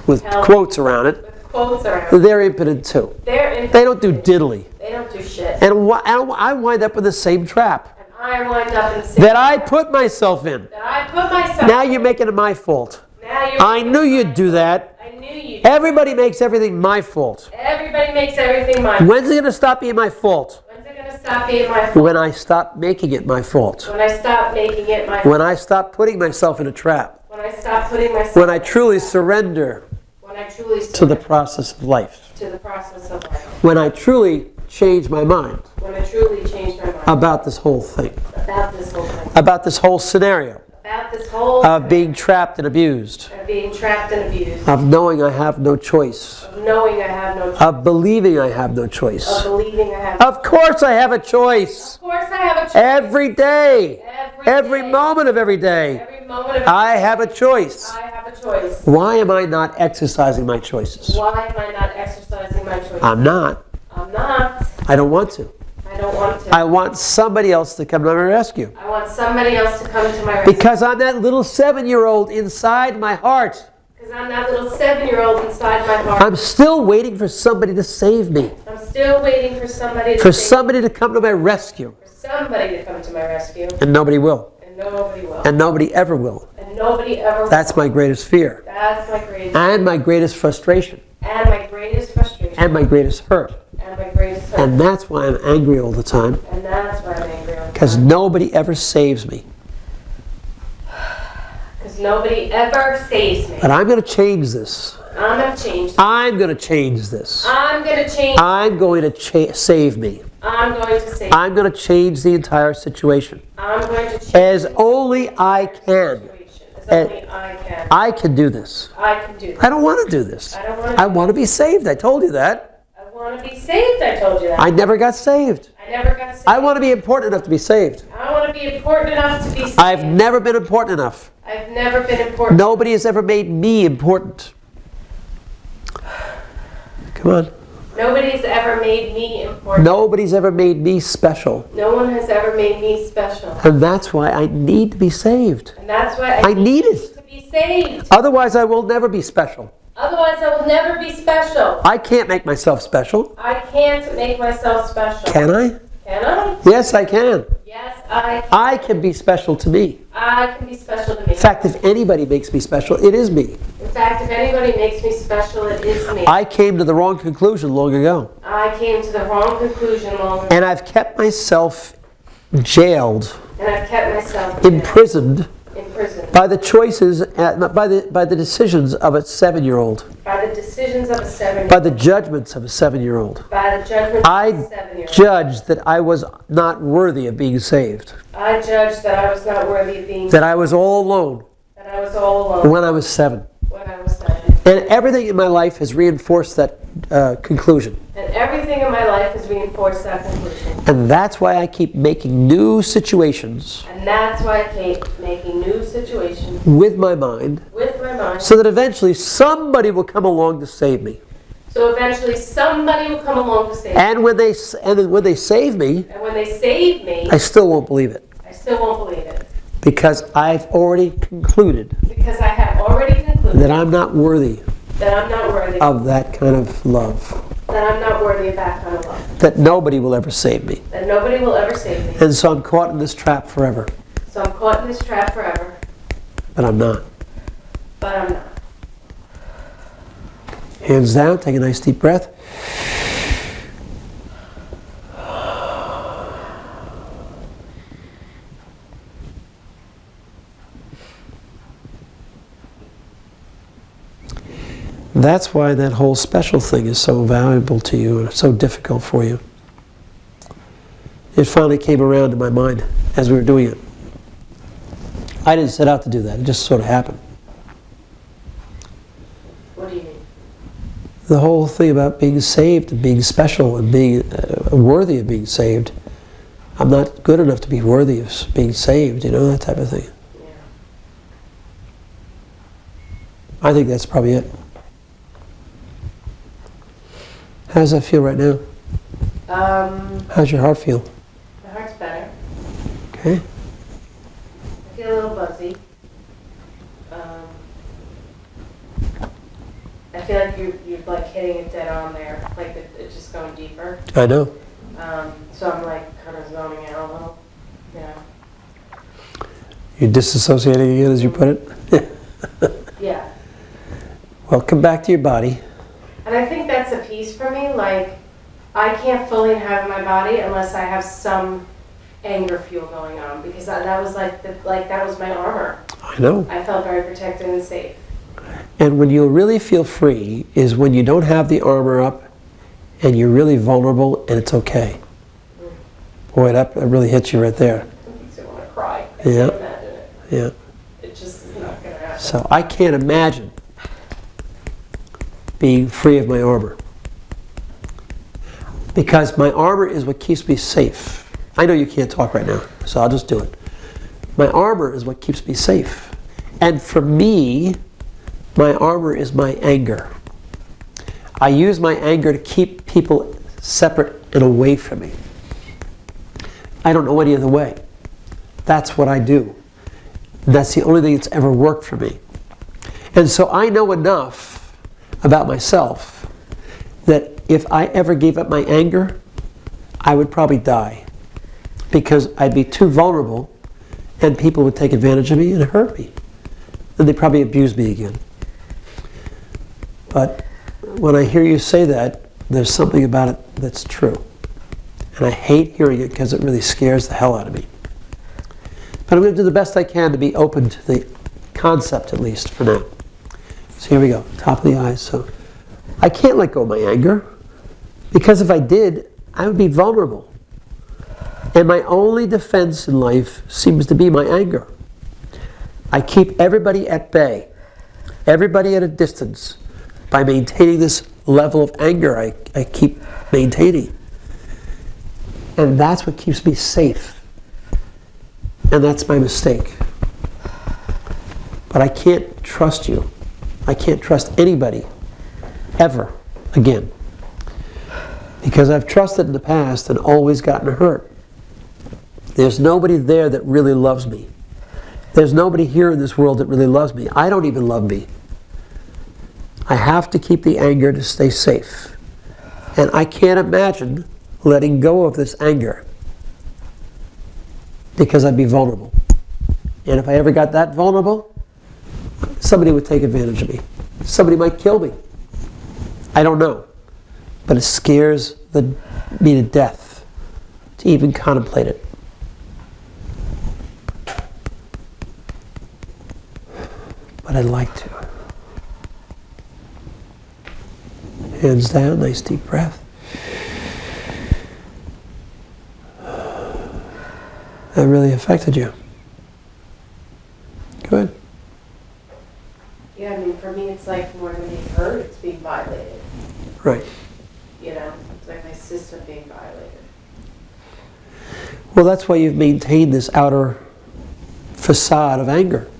with Help. quotes around it, with quotes around, they're impotent too. they're They don't do diddly. They don't do shit. And I wind up in the same trap And I wind up in the same that I put myself in. that I put myself. Now you're making it my fault. Now you're. I knew you'd do that. I knew you. Everybody makes everything my fault. Everybody makes everything my. When's it going to stop being my fault? When's it gonna stop being my fault? When I stop making it my fault. When I stop making it my. When I stop putting myself in a trap. When I stop putting myself. When I truly surrender When I truly. to the process of life. To the process of life. When I truly change my mind When I truly change my mind about this whole thing. about this whole thing. About this whole scenario About this whole. of being trapped and abused. Of being trapped and abused. Of knowing I have no choice. Of knowing I have no choice. Of believing I have no Of choice. believing I have. Of course I have a choice. Of course I have a choice. Every day. Every day. moment of every day. Every moment of. I have a choice. I have a choice. Why am I not exercising my choices? Why am I not exercising my choice? I'm not. I'm not. I don't want to. I don't want to. I want somebody else to come to my rescue. I want somebody else to come to my rescue. Because I'm that little 7-year-old inside my heart. Because I'm that little 7-year-old inside my heart. I'm still waiting for somebody to save me. I'm still waiting for somebody to For save- somebody to come to my rescue. for somebody to come to my rescue. And nobody will. And nobody will. And nobody ever will. And nobody ever That's my greatest fear. will. That's my greatest And my greatest frustration. and my greatest frustration. and my greatest hurt. And my greatest hurt. And that's why I'm angry all the time. And that's why I'm angry all the time. Because nobody ever saves me. Because nobody ever saves me. But I'm going to change this. I'm going to change this. I'm going to change this. I'm going to change. I'm going to save me. I'm going to save. I'm going to change the entire situation. I'm going to change. As only I can. As only I can. I can do this. I can do this. I don't want to do this. I don't want to. I want to be saved. I told you that. I want to be saved. I told you that. I never got saved. I never got saved. I want to be important enough to be saved. I want to be important enough to be saved. I've never been important enough. I've never been important. Nobody has ever made me important. Come on. Nobody's ever made me important. Nobody's ever made me special. No one has ever made me special. And that's why I need to be saved. And that's why I need it. to be saved. Otherwise, I will never be special. Otherwise, I will never be special. I can't make myself special. I can't make myself special. Can I? Can I? Yes, I can. Yes, I can. I can be special to me. I can be special to me. In fact, if anybody makes me special, it is me. In fact, if anybody makes me special, it is me. I came to the wrong conclusion long ago. I came to the wrong conclusion long ago. And I've kept myself jailed, And I've kept myself imprisoned in prison by the choices, by the decisions of a 7-year-old, by the decisions of a 7-year-old, by the judgments of a 7-year-old. by the judgment of a I 7-year-old. judged that I was not worthy of being saved, I judged that I was not worthy of being that I was all alone that I was all alone when I was 7. when I was 7. And everything in my life has reinforced that conclusion. And everything in my life has reinforced that conclusion. And that's why I keep making new situations And that's why I keep making new situations with my mind, with my mind. so that eventually somebody will come along to save me. So eventually somebody will come along to save me. And when they save me, And when they save me, I still won't believe it, I still won't believe it. because I've already concluded Because I have already concluded that I'm not worthy that I'm not worthy, of that kind of love, that I'm not worthy of that kind of love. that nobody will ever save me. That nobody will ever save me. And so I'm caught in this trap forever. So I'm caught in this trap forever, But I'm not. but I'm not. Hands down, take a nice deep breath. That's why that whole special thing is so valuable to you and so difficult for you. It finally came around in my mind as we were doing it. I didn't set out to do that, it just sort of happened. What do you mean? The whole thing about being saved and being special and being worthy of being saved. I'm not good enough to be worthy of being saved, you know, that type of thing. Yeah. I think that's probably it. How does that feel right now? How's your heart feel? My heart's better. Okay. I feel a little buzzy. I feel like you're like hitting it dead on there, like it's just going deeper. I know. So I'm like kind of zoning out a little, you know. You're disassociating again, as you put it? Yeah. Well, come back to your body. And I think that's a piece for me, like I can't fully inhabit my body unless I have some anger fuel going on, because that was like that was my armor. I know. I felt very protected and safe. And when you'll really feel free is when you don't have the armor up and you're really vulnerable and it's okay. Boy, that really hits you right there. It makes me want to cry. I Yeah. can't imagine it. Yeah. It just is not going to happen. So I can't imagine being free of my armor. Because my armor is what keeps me safe. I know you can't talk right now, so I'll just do it. My armor is what keeps me safe. And for me, my armor is my anger. I use my anger to keep people separate and away from me. I don't know any other way. That's what I do. That's the only thing that's ever worked for me. And so I know enough about myself that if I ever gave up my anger, I would probably die. Because I'd be too vulnerable and people would take advantage of me and hurt me. And they'd probably abuse me again. But when I hear you say that, there's something about it that's true. And I hate hearing it because it really scares the hell out of me. But I'm going to do the best I can to be open to the concept, at least for now. So here we go, top of the eyes. So I can't let go of my anger, because if I did, I would be vulnerable. And my only defense in life seems to be my anger. I keep everybody at bay, everybody at a distance, by maintaining this level of anger I keep maintaining. And that's what keeps me safe. And that's my mistake. But I can't trust you. I can't trust anybody ever again. Because I've trusted in the past and always gotten hurt. There's nobody there that really loves me. There's nobody here in this world that really loves me. I don't even love me. I have to keep the anger to stay safe. And I can't imagine letting go of this anger, because I'd be vulnerable. And if I ever got that vulnerable, somebody would take advantage of me. Somebody might kill me. I don't know. But it scares me to death to even contemplate it. But I'd like to. Hands down, nice deep breath. That really affected you. Good. Yeah, I mean, for me, it's like more than being hurt, it's being violated. Right. You know, it's like my system being violated. Well, that's why you've maintained this outer facade of anger.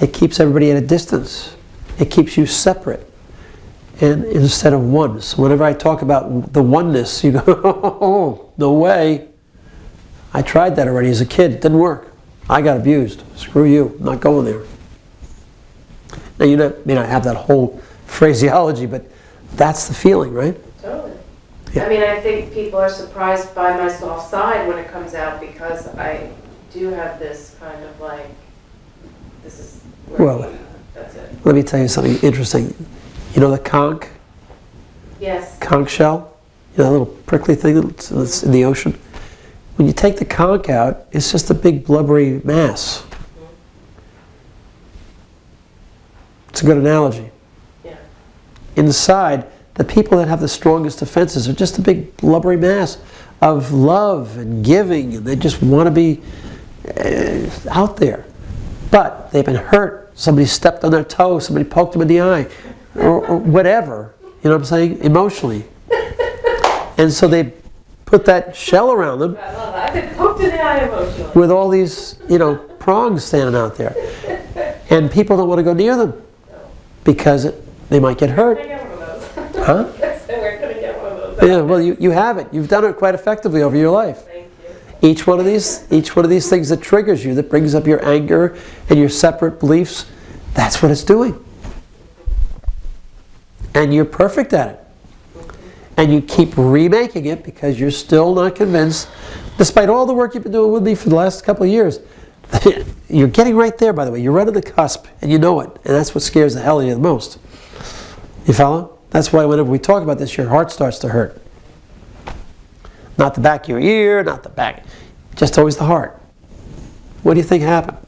It keeps everybody at a distance. It keeps you separate, and instead of one. So whenever I talk about the oneness, you go, oh, no way. I tried that already as a kid. It didn't work. I got abused. Screw you. I'm not going there. Now, you may not have that whole phraseology, but that's the feeling, right? Totally. Yeah. I mean, I think people are surprised by my soft side when it comes out, because I do have this kind of like, this is where that's it. Let me tell you something interesting. You know the conch? Yes. Conch shell? You know, that little prickly thing that's in the ocean? When you take the conch out, it's just a big blubbery mass. Mm-hmm. It's a good analogy. Yeah. Inside, the people that have the strongest defenses are just a big blubbery mass of love and giving, and they just want to be out there. But they've been hurt. Somebody stepped on their toe, somebody poked them in the eye, or whatever, you know what I'm saying, emotionally. And so they put that shell around them. I love that. I've been poked in the eye emotionally. With all these, prongs standing out there. And people don't want to go near them because they might get hurt. Can I get one of those? Huh? We're going to get one of those. Yeah, well, you have it. You've done it quite effectively over your life. Thank you. Each one of these things that triggers you, that brings up your anger and your separate beliefs, that's what it's doing. And you're perfect at it. And you keep remaking it because you're still not convinced, despite all the work you've been doing with me for the last couple of years. You're getting right there, by the way. You're right on the cusp, and you know it. And that's what scares the hell out of you the most. You follow? That's why whenever we talk about this, your heart starts to hurt. Not the back of your ear, not the back, just always the heart. What do you think happened?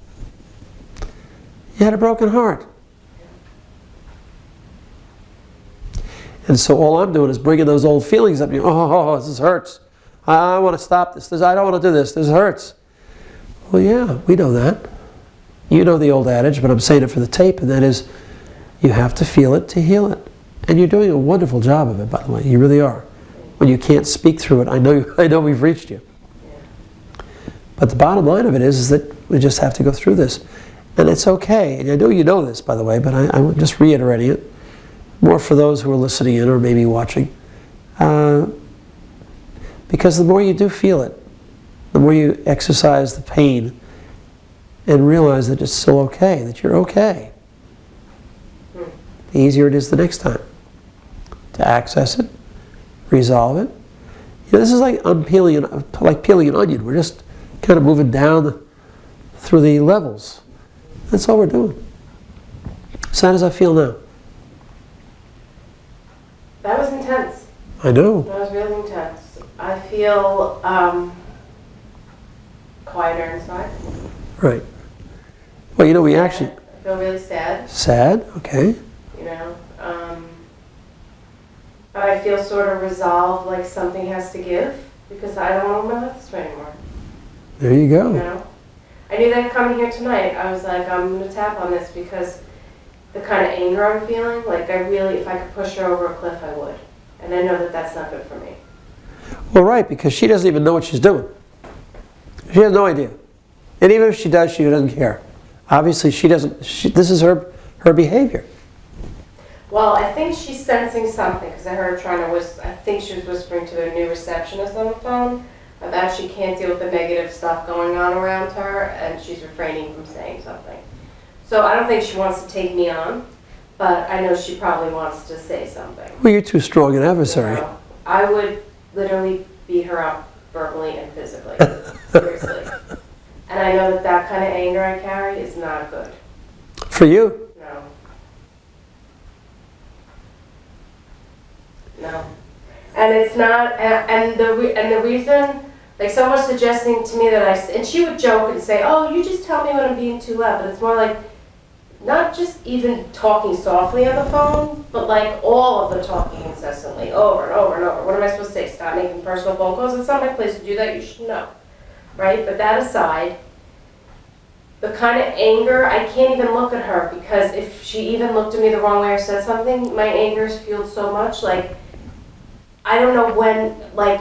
You had a broken heart. And so all I'm doing is bringing those old feelings up. Oh, this hurts. I want to stop this. I don't want to do this. This hurts. Well, yeah, we know that. You know the old adage, but I'm saying it for the tape, and that is, you have to feel it to heal it. And you're doing a wonderful job of it, by the way. You really are. When you can't speak through it, I know we've reached you. But the bottom line of it is that we just have to go through this. And it's okay. And I know you know this, by the way, but I'm just reiterating it. More for those who are listening in or maybe watching. Because the more you do feel it, the more you exercise the pain and realize that it's still okay, that you're okay, the easier it is the next time to access it, resolve it. This is like peeling an onion. We're just kind of moving down through the levels. That's all we're doing. So how does that feel now? That was intense. I know. That was really intense. I feel quieter inside. Right. Well, you know, we actually... I feel really sad. Sad? Okay. You know, but I feel sort of resolved, like something has to give, because I don't want to live this way anymore. There you go. You know, I knew that coming here tonight. I was like, I'm gonna tap on this because the kind of anger I'm feeling, like I really, if I could push her over a cliff, I would. And I know that that's not good for me. Well, right, because she doesn't even know what she's doing. She has no idea. And even if she does, she doesn't care. Obviously, she doesn't. This is her behavior. Well, I think she's sensing something because I heard her trying to whisper. I think she was whispering to the new receptionist on the phone about she can't deal with the negative stuff going on around her, and she's refraining from saying something. So I don't think she wants to take me on, but I know she probably wants to say something. Well, you're too strong an adversary. You know, I would literally beat her up verbally and physically. Seriously. And I know that that kind of anger I carry is not good. For you? No. No. And it's not, and the reason, like someone was suggesting to me that and she would joke and say, oh, you just tell me when I'm being too loud, but it's more like, not just even talking softly on the phone, but like all of the talking incessantly, over and over and over. What am I supposed to say? Stop making personal phone calls? It's not my place to do that, you should know. Right? But that aside, the kind of anger, I can't even look at her because if she even looked at me the wrong way or said something, my anger is fueled so much. Like, I don't know when, like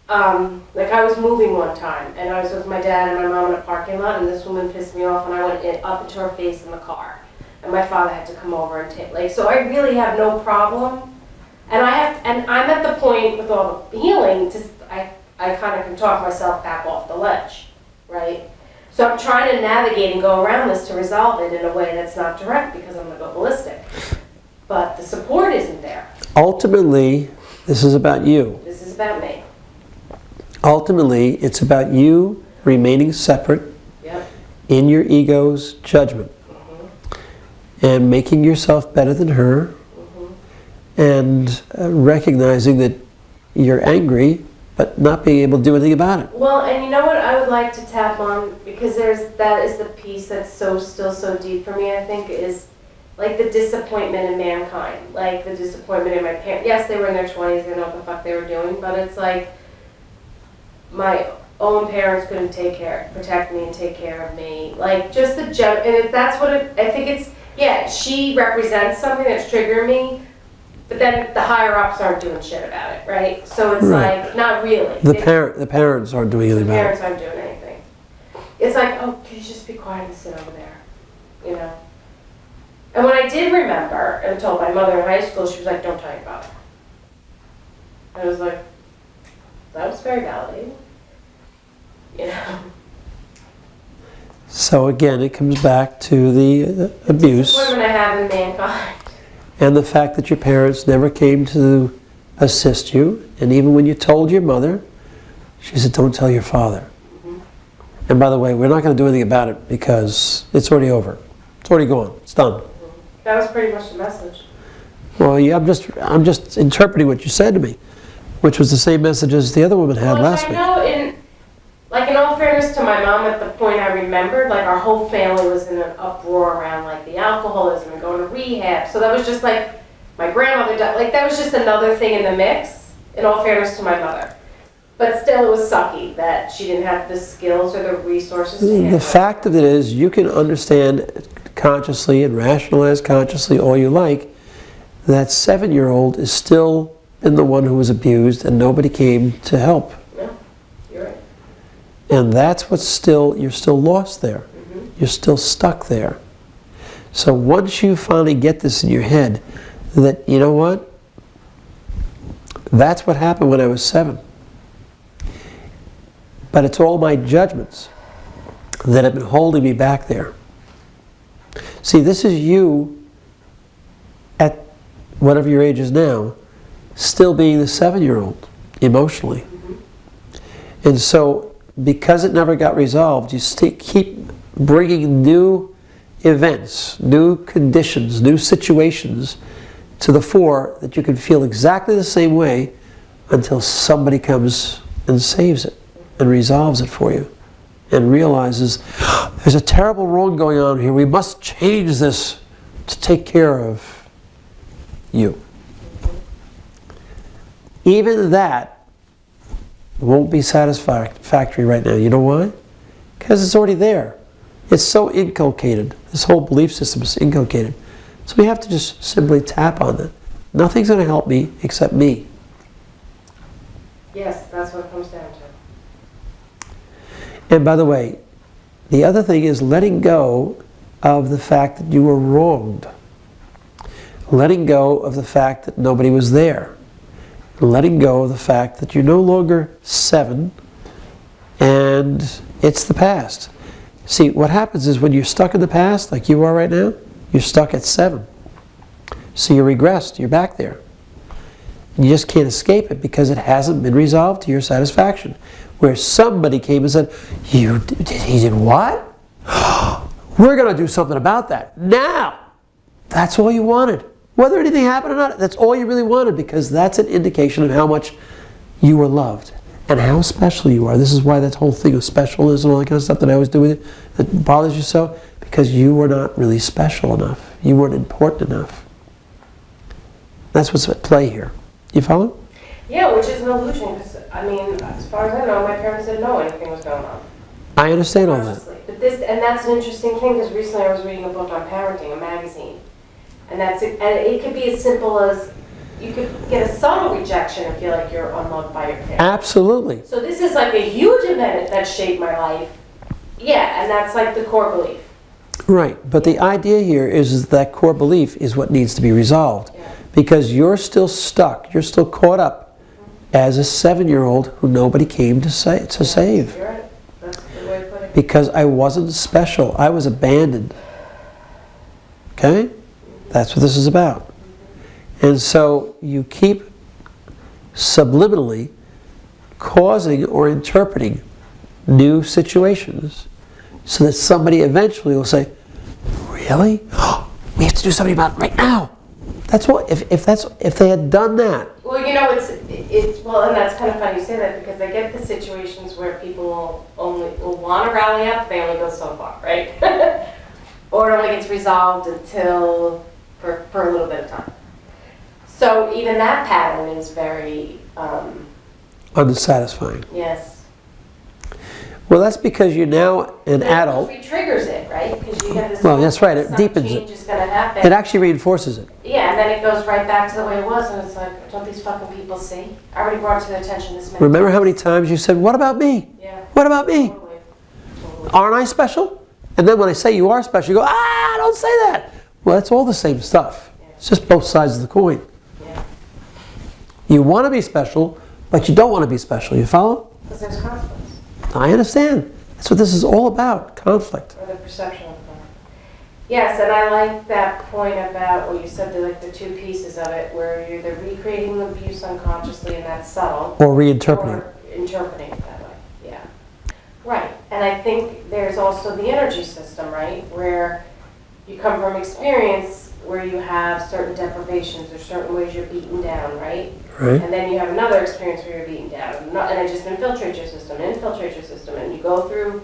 I was moving one time and I was with my dad and my mom in a parking lot and this woman pissed me off and I went up into her face in the car. And my father had to come over and take, like, so I really have no problem. And I'm at the point with all the healing, I kind of can talk myself back off the ledge, right? So I'm trying to navigate and go around this to resolve it in a way that's not direct because I'm going to go ballistic. But the support isn't there. Ultimately, this is about you. This is about me. Ultimately, it's about you remaining separate in your ego's judgment and making yourself better than her and recognizing that you're angry but not being able to do anything about it. Well, and you know what I would like to tap on, because that is the piece that's still so deep for me, I think, is like the disappointment in mankind. Like the disappointment in my parents. Yes, they were in their 20s, they know what the fuck they were doing, but it's like my own parents couldn't protect me and take care of me. Like just the and that's what I think it's, yeah, she represents something that's triggering me. But then the higher ups aren't doing shit about it, right? So it's like, not really. The parents aren't doing anything about it. The parents aren't doing anything. It's like, oh, could you just be quiet and sit over there? You know? And when I did remember and told my mother in high school, she was like, don't tell your father. I was like, that was very validating. You know? So again, it comes back to the abuse. The disappointment I have in mankind. And the fact that your parents never came to assist you. And even when you told your mother, she said, don't tell your father. And by the way, we're not going to do anything about it because it's already over. It's already gone. It's done. That was pretty much the message. Well, yeah, I'm just interpreting what you said to me, which was the same message as the other woman had last week. Well, I know in all fairness to my mom, at the point I remembered, like our whole family was in an uproar around like the alcoholism and going to rehab. So that was just like my grandmother died. Like that was just another thing in the mix, in all fairness to my mother. But still it was sucky that she didn't have the skills or the resources to handle The fact of it is, you can understand consciously and rationalize consciously all you like, that 7-year-old is still been the one who was abused and nobody came to help. And that's what's you're still lost there. You're still stuck there. So once you finally get this in your head, that, you know what? That's what happened when I was 7. But it's all my judgments that have been holding me back there. See, this is you at whatever your age is now, still being the 7-year-old emotionally. And so, because it never got resolved, you keep bringing new events, new conditions, new situations to the fore that you can feel exactly the same way until somebody comes and saves it and resolves it for you and realizes there's a terrible wrong going on here. We must change this to take care of you. Even that won't be satisfactory right now. You know why? Because it's already there. It's so inculcated. This whole belief system is inculcated. So we have to just simply tap on that. Nothing's going to help me except me. Yes, that's what it comes down to. And by the way, the other thing is letting go of the fact that you were wronged. Letting go of the fact that nobody was there. Letting go of the fact that you're no longer 7 and it's the past. See, what happens is when you're stuck in the past, like you are right now, you're stuck at 7. So you regressed, you're back there. And you just can't escape it because it hasn't been resolved to your satisfaction. Where somebody came and said, he did what? We're going to do something about that. Now! That's all you wanted. Whether anything happened or not, that's all you really wanted, because that's an indication of how much you were loved and how special you are. This is why that whole thing of specialness and all that kind of stuff that I always do with it, that bothers you so, because you were not really special enough. You weren't important enough. That's what's at play here. You follow? Yeah, which is an illusion, because, I mean, as far as I know, my parents didn't know anything was going on. I understand all that. Consciously. But that's an interesting thing, because recently I was reading a book on parenting, a magazine. And it could be as simple as you could get a subtle rejection and feel like you're unloved by your parents. Absolutely. So this is like a huge event that shaped my life. Yeah, and that's like the core belief. Right, but the idea here is that core belief is what needs to be resolved. Yeah. Because you're still stuck, you're still caught up as a 7-year-old who nobody came to save. You're right. That's the way to put it. Because I wasn't special, I was abandoned. Okay? That's what this is about. And so you keep subliminally causing or interpreting new situations so that somebody eventually will say, really? We have to do something about it right now. That's what, if they had done that. Well, you know, well, and that's kind of funny you say that, because I get the situations where people will want to rally up, they only go so far, right? Or it only gets resolved until for a little bit of time. So even that pattern is very Unsatisfying. yes. Well, that's because you're now an adult. It triggers it, right? Because you have this. Well, that's right, it deepens it. Change is going to happen. It actually reinforces it. Yeah, and then it goes right back to the way it was, and it's like, don't these fucking people see? I already brought it to their attention this minute. Remember how many times you said, what about me? Yeah. What about me? Totally. Aren't I special? And then when I say you are special, you go, don't say that. Well, that's all the same stuff. It's just both sides of the coin. Yeah. You want to be special, but you don't want to be special. You follow? Because there's conflict. I understand. That's what this is all about, conflict. Or the perception of conflict. Yes, and I like that point about, well, you said the 2 pieces of it, where you're either recreating the abuse unconsciously, and that's subtle. Or reinterpreting. Or interpreting it that way, yeah. Right, and I think there's also the energy system, right? Where you come from experience where you have certain deprivations or certain ways you're beaten down, right? Right. And then you have another experience where you're beaten down. And it just infiltrates your system, and you go through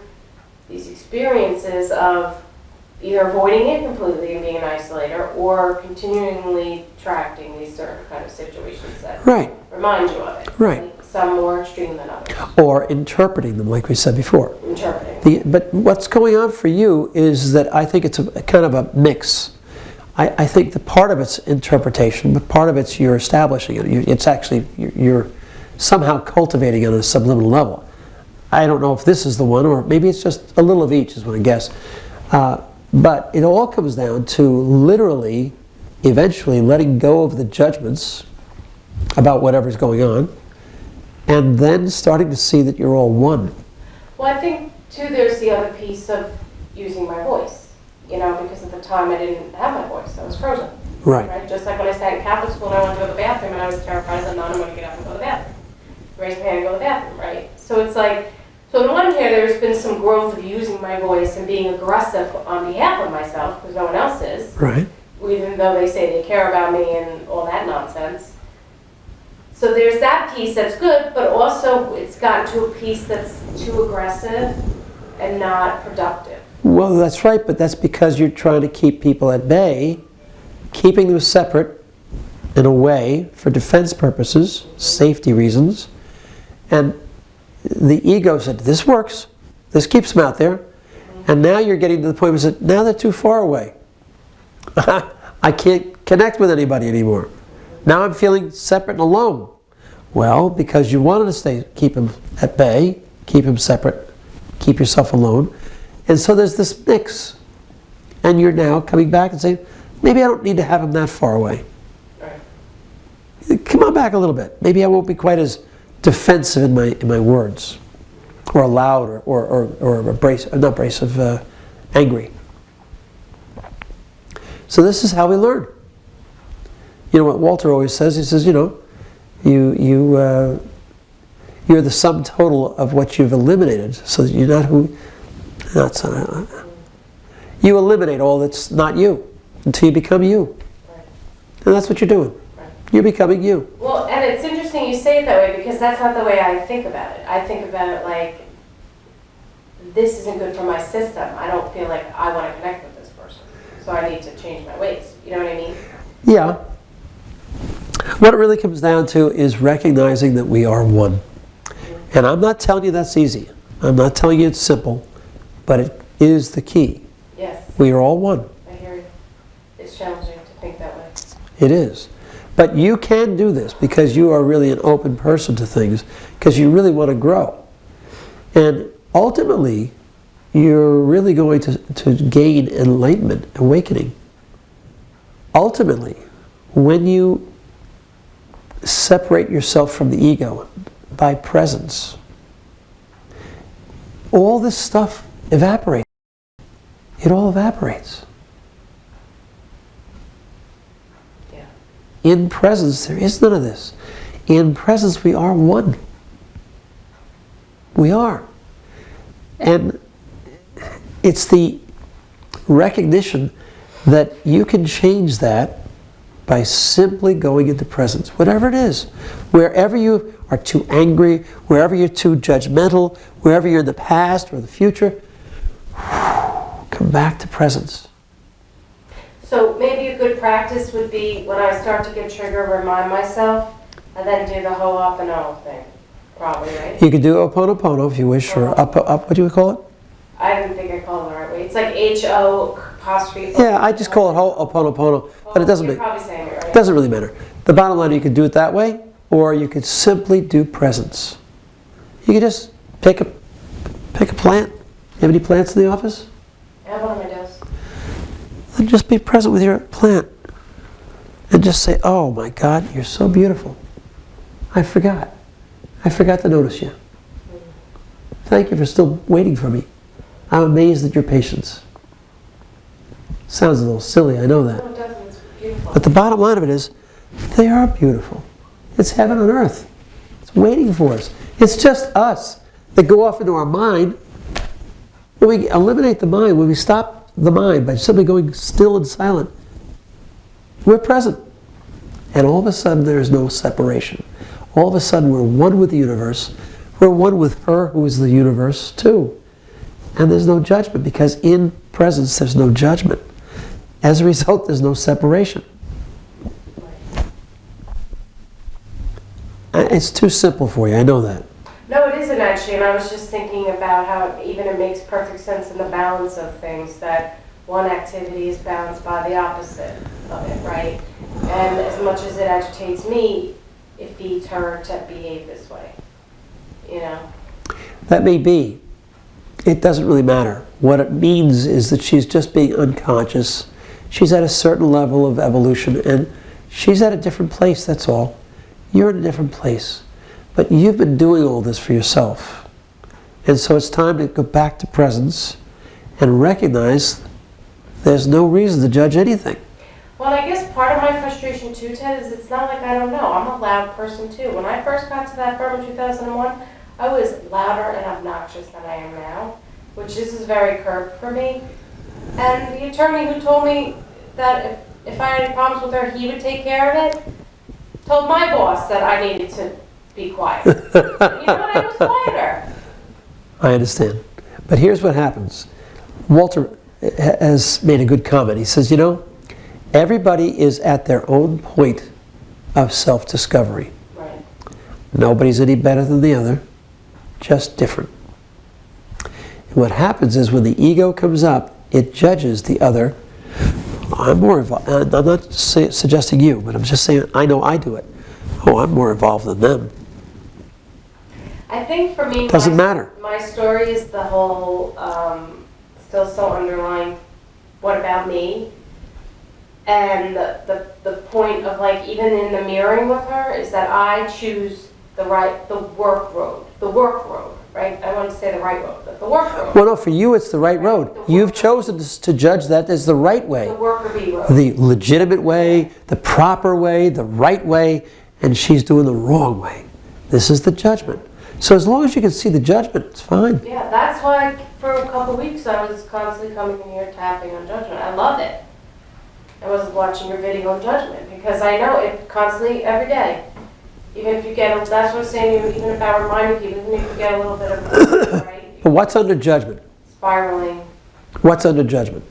these experiences of either avoiding it completely and being an isolator, or continually attracting these certain kind of situations that remind you of it. Right. Some more extreme than others. Or interpreting them, like we said before. Interpreting. But what's going on for you is that I think it's a kind of a mix. I think that part of it's interpretation, but part of it's you're establishing it. It's actually, you're somehow cultivating it on a subliminal level. I don't know if this is the one, or maybe it's just a little of each is what I guess. But it all comes down to literally, eventually letting go of the judgments about whatever's going on, and then starting to see that you're all one. Well, I think, too, there's the other piece of using my voice. You know, because at the time I didn't have my voice. I was frozen. Right. Just like when I sat in Catholic school and I wanted to go to the bathroom, and I was terrified as a nun, I'm going to get up and go to the bathroom. Raise my hand and go to the bathroom, right? So it's like, so on one hand, there's been some growth of using my voice and being aggressive on behalf of myself, because no one else is. Right. Even though they say they care about me and all that nonsense. So there's that piece that's good, but also it's gotten to a piece that's too aggressive and not productive. Well, that's right, but that's because you're trying to keep people at bay, keeping them separate in a way for defense purposes, safety reasons. And the ego said, this works, this keeps them out there. And now you're getting to the point where you said, now they're too far away. I can't connect with anybody anymore. Now I'm feeling separate and alone. Well, because you wanted to keep them at bay, keep them separate, keep yourself alone. And so there's this mix. And you're now coming back and saying, maybe I don't need to have them that far away. Come on back a little bit. Maybe I won't be quite as defensive in my words, or loud, or abrasive, angry. So this is how we learn. You know what Walter always says? He says, you know, you're the sum total of what you've eliminated. So that you're not who. You eliminate all that's not you until you become you, and that's what you're doing. You're becoming you. Well, and it's interesting you say it that way, because that's not the way I think about it. I think about it like, this isn't good for my system. I don't feel like I want to connect with this person, so I need to change my ways. You know what I mean? Yeah. What it really comes down to is recognizing that we are one. And I'm not telling you that's easy. I'm not telling you it's simple, but it is the key. Yes. We are all one. I hear you. It's challenging to think that way. It is. But you can do this because you are really an open person to things, because you really want to grow. And ultimately, you're really going to gain enlightenment, awakening. Ultimately, when you separate yourself from the ego by presence, all this stuff evaporates. It all evaporates. In presence, there is none of this. In presence, we are one. We are. And it's the recognition that you can change that by simply going into presence, whatever it is. Wherever you are too angry, wherever you're too judgmental, wherever you're in the past or the future, come back to presence. So maybe a good practice would be, when I start to get triggered, remind myself, and then do the Ho'oponopono thing, probably, right? You could do Ho'oponopono if you wish, or up, what do you call it? I didn't think I called it the right way. It's like H-O apostrophe. Yeah, I just call it Ho'oponopono, but it doesn't You're make, probably saying it right. doesn't really matter. The bottom line, you could do it that way, or you could simply do presence. You could just pick a plant. You have any plants in the office? I have one on my desk. Then just be present with your plant. And just say, oh my God, you're so beautiful. I forgot. I forgot to notice you. Thank you for still waiting for me. I'm amazed at your patience. Sounds a little silly, I know that. No, it doesn't. It's beautiful. But the bottom line of it is, they are beautiful. It's heaven on earth. It's waiting for us. It's just us that go off into our mind. When we eliminate the mind, when we stop the mind by simply going still and silent, we're present. And all of a sudden there is no separation. All of a sudden we're one with the universe. We're one with her who is the universe too. And there's no judgment, because in presence there's no judgment. As a result, there's no separation. It's too simple for you, I know that. No, it isn't actually, and I was just thinking about how even it makes perfect sense in the balance of things, that one activity is balanced by the opposite of it, right? And as much as it agitates me, it feeds her to behave this way, you know? That may be. It doesn't really matter. What it means is that she's just being unconscious. She's at a certain level of evolution, and she's at a different place, that's all. You're in a different place. But you've been doing all this for yourself. And so it's time to go back to presence and recognize there's no reason to judge anything. Well, I guess part of my frustration too, Ted, is it's not like I don't know. I'm a loud person too. When I first got to that firm in 2001, I was louder and obnoxious than I am now, which this is very curbed for me. And the attorney who told me that if I had any problems with her, he would take care of it, told my boss that I needed to be quiet. You know what? I was quieter. I understand. But here's what happens. Walter has made a good comment. He says, you know, everybody is at their own point of self-discovery. Right. Nobody's any better than the other, just different. And what happens is when the ego comes up, it judges the other. I'm more involved. I'm not suggesting you, but I'm just saying I know I do it. Oh, I'm more involved than them. I think for me, Doesn't matter. My story is the whole, still so underlying, what about me? And the point of like, even in the mirroring with her, is that I choose the work road, right? I want to say the right road, but the work road. Well, no, for you it's the right road. You've chosen to judge that as the right way. The work or be road. The legitimate way, the proper way, the right way, and she's doing the wrong way. This is the judgment. So as long as you can see the judgment, it's fine. Yeah, that's why for a couple of weeks I was constantly coming in here tapping on judgment. I love it. I was watching your video on judgment because I know it constantly, every day. Even if you get, that's what I'm saying, even if I remind people, even if you get a little bit of, right? But what's under judgment? Spiraling. What's under judgment?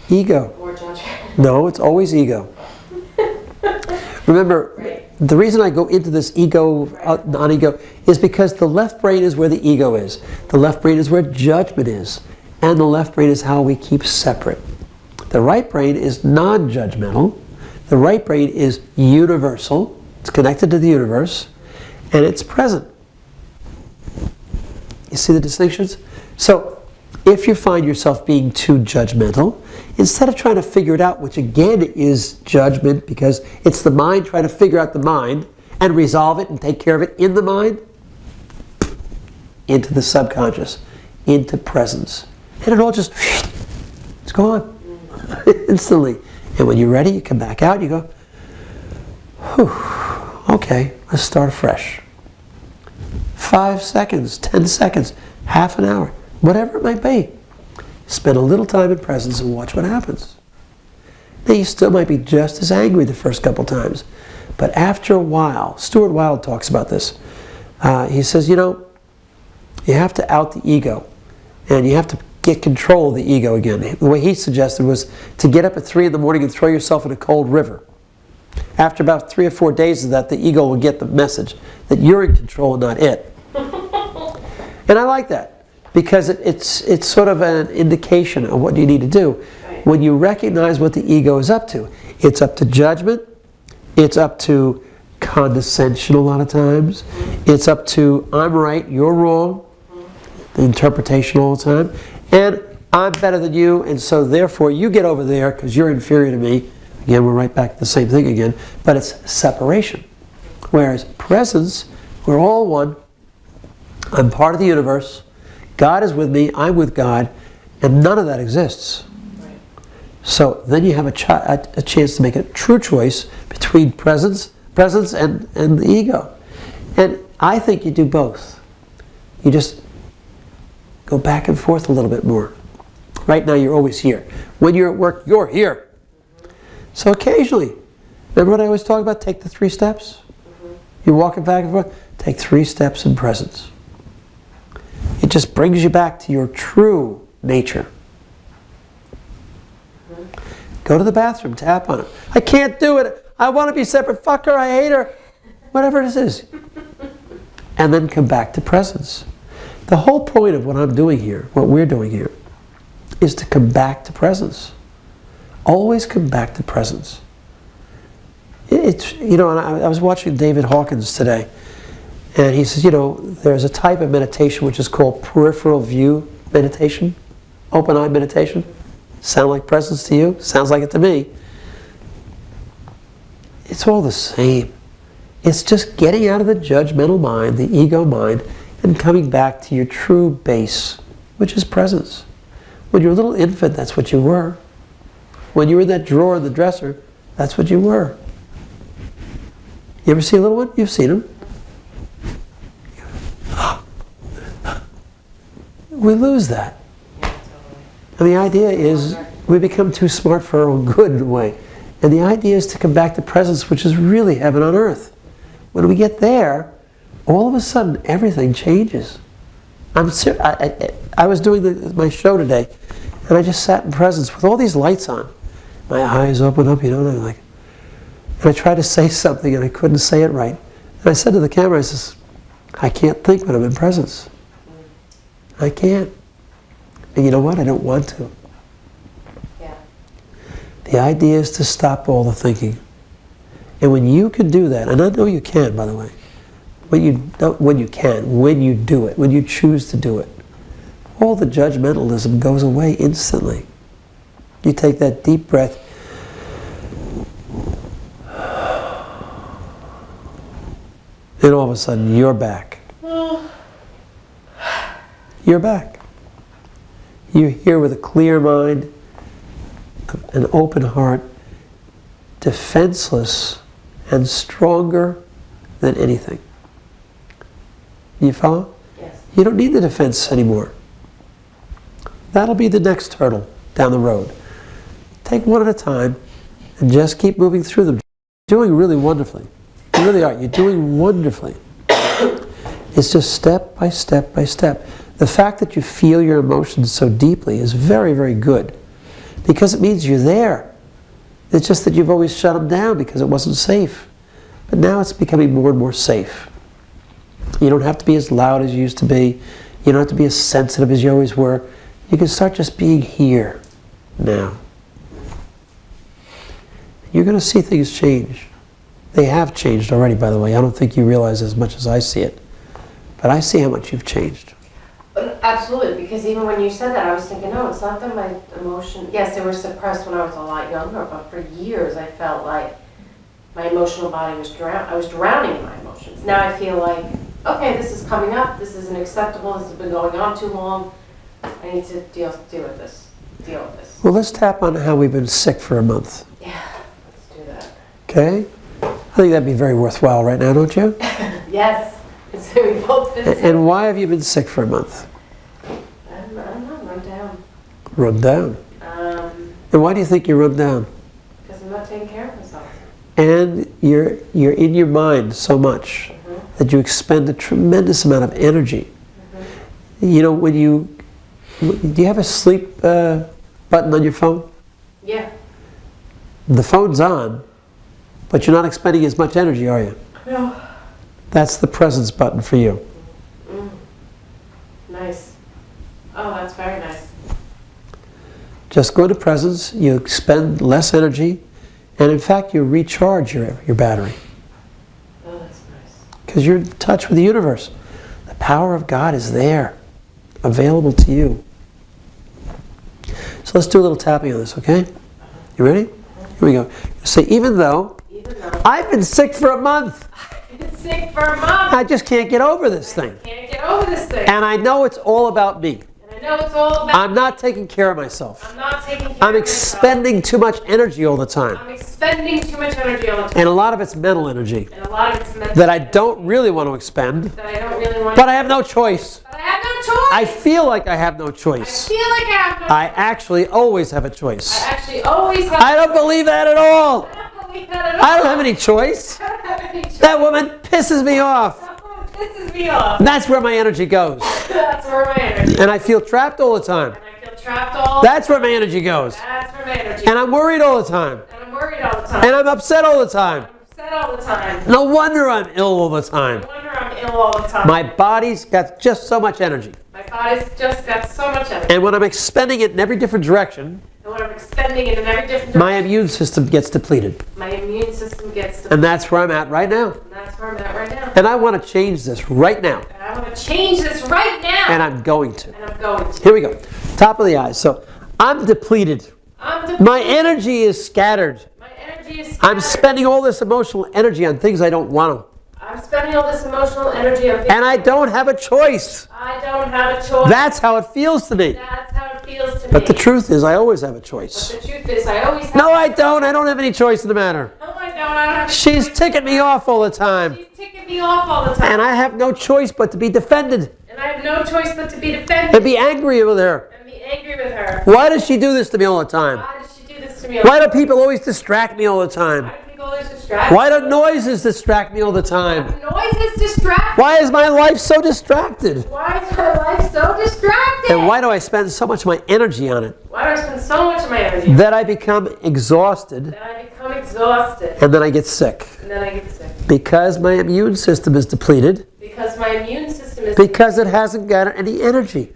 Ego. More judgment. No, it's always ego. Remember, Right. the reason I go into this ego, non-ego, is because the left brain is where the ego is. The left brain is where judgment is. And the left brain is how we keep separate. The right brain is non-judgmental. The right brain is universal. It's connected to the universe. And it's present. You see the distinctions? So, if you find yourself being too judgmental, instead of trying to figure it out, which again is judgment because it's the mind trying to figure out the mind and resolve it and take care of it in the mind, into the subconscious, into presence. And it all just, it's gone instantly. And when you're ready, you come back out, you go, whew, okay, let's start afresh. 5 seconds, 10 seconds, half an hour, whatever it might be. Spend a little time in presence and watch what happens. Now you still might be just as angry the first couple times, but after a while, Stuart Wilde talks about this. He says, you know, you have to out the ego, and you have to get control of the ego again. The way he suggested was to get up at 3 in the morning and throw yourself in a cold river. After about 3 or 4 days of that, the ego will get the message that you're in control and not it. And I like that because it's sort of an indication of what you need to do. Right. When you recognize what the ego is up to, it's up to judgment, it's up to condescension a lot of times, it's up to I'm right, you're wrong, the interpretation all the time, and I'm better than you, and so therefore you get over there because you're inferior to me. Again, we're right back to the same thing again, but it's separation. Whereas presence, we're all one. I'm part of the universe. God is with me, I'm with God, and none of that exists. Right. So then you have a chance to make a true choice between presence and the ego. And I think you do both. You just go back and forth a little bit more. Right now you're always here. When you're at work, you're here. So occasionally, remember what I always talk about? Take the 3 steps. You're walking back and forth, take 3 steps in presence. It just brings you back to your true nature. Go to the bathroom, tap on it. I can't do it. I want to be separate. Fuck her, I hate her. Whatever it is. And then come back to presence. The whole point of what I'm doing here, what we're doing here, is to come back to presence. Always come back to presence. It's, you know, and I was watching David Hawkins today, and he says, you know, there's a type of meditation which is called peripheral view meditation, open eye meditation. Sound like presence to you? Sounds like it to me. It's all the same. It's just getting out of the judgmental mind, the ego mind, and coming back to your true base, which is presence. When you're a little infant, that's what you were. When you were in that drawer in the dresser, that's what you were. You ever see a little one? You've seen them. We lose that. Yeah, totally. And the idea is we become too smart for our own good in a way. And the idea is to come back to presence, which is really heaven on earth. When we get there, all of a sudden everything changes. I was doing my show today, and I just sat in presence with all these lights on. My eyes open up, and and I tried to say something, and I couldn't say it right. And I said to the camera, I says, I can't think when I'm in presence. I can't. And you know what? I don't want to. Yeah. The idea is to stop all the thinking. And when you can do that, and I know you can, by the way, when you do it, when you choose to do it, all the judgmentalism goes away instantly. You take that deep breath. And all of a sudden, you're back. You're back. You're here with a clear mind, an open heart, defenseless and stronger than anything. You follow? Yes. You don't need the defense anymore. That'll be the next hurdle down the road. Take one at a time and just keep moving through them. You're doing really wonderfully. You really are. You're doing wonderfully. It's just step by step by step. The fact that you feel your emotions so deeply is very, very good, because it means you're there. It's just that you've always shut them down because it wasn't safe. But now it's becoming more and more safe. You don't have to be as loud as you used to be. You don't have to be as sensitive as you always were. You can start just being here now. You're going to see things change. They have changed already, by the way. I don't think you realize as much as I see it. But I see how much you've changed. Absolutely, because even when you said that, I was thinking, no, it's not that my emotion, yes, they were suppressed when I was a lot younger, but for years I felt like my emotional body was I was drowning in my emotions. Now I feel like, okay, this is coming up, this isn't acceptable, this has been going on too long, I need to deal with this. Well, let's tap on how we've been sick for a month. Yeah, let's do that. Okay? I think that'd be very worthwhile right now, don't you? Yes. So we both been sick. And why have you been sick for a month? I don't know, run down. Run down? And why do you think you're run down? Because I'm not taking care of myself. And you're in your mind so much that you expend a tremendous amount of energy. You know, do you have a sleep button on your phone? Yeah. The phone's on, but you're not expending as much energy, are you? No. That's the presence button for you. Nice. Oh, that's very nice. Just go to presence, you expend less energy, and in fact you recharge your battery. Oh, that's nice. Because you're in touch with the universe. The power of God is there, available to you. So let's do a little tapping on this, okay? You ready? Here we go. Say, even though I've been sick for a month. Sick for a month. I just can't get over this thing. Can't get over this thing. And I know it's all about me. And I know it's all about I'm not taking care of myself. I'm not taking care I'm of expending too much energy all the time. I'm expending too much energy all the time. And a lot of it's mental energy And a lot of it's mental that I don't really want to expend. that I don't really want But I have no choice. But I have no choice. I feel like I have no choice. I feel like I have no I actually always have a choice. I actually always have I don't believe that at all. I don't believe that at all. I don't have any choice. I don't have any choice. That woman pisses me off. That woman pisses me off. That's where my energy goes. That's where my energy. And I feel trapped all the time. And I feel trapped all. That's where my energy goes. That's where my energy. And I'm worried all the time. And I'm worried all the time. And I'm upset all the time. I'm upset all the time. No wonder I'm ill all the time. No wonder I'm ill all the time. My body's got just so much energy. My body's just got so much energy. And when I'm expending it in every different direction, And when I'm expending it in every different direction, my immune system gets depleted. my immune system gets depleted. And that's where I'm at right now. And that's where I'm at right now. And I want to change this right now. And I want to change this right now. And I'm going to. And I'm going to. Here we go. Top of the eyes. So I'm depleted. I'm depleted. My energy is scattered. My energy is I'm scattered. spending all this emotional energy on things I don't want to. I'm spending all this emotional energy on things And I don't have a choice. I don't have a choice. That's how it feels to me. That's how it feels to me. But the truth is, I always have a choice. But the truth is, I always have. No, I don't. I don't have any choice in the matter. No, I don't. I don't have a She's choice. ticking me off all the time. She's ticking me off all the time. And I have no choice but to be defended And I have no choice but to be defended and be angry with her. and be angry with her. Why does she do this to me all the time? Why does she do this to to me all Why do people always distract me all the time? Why do people always distract me? Why do noises distract me all the time? Noises distract me. Why is my life so distracted? Why is my life so distracted? And why do I spend so much of my energy on it? Why do I spend so much of my energy? That I become exhausted That I become exhausted. and then I get sick. And then I get sick. Because my immune system is depleted. Because my immune system is... Because it hasn't got any energy.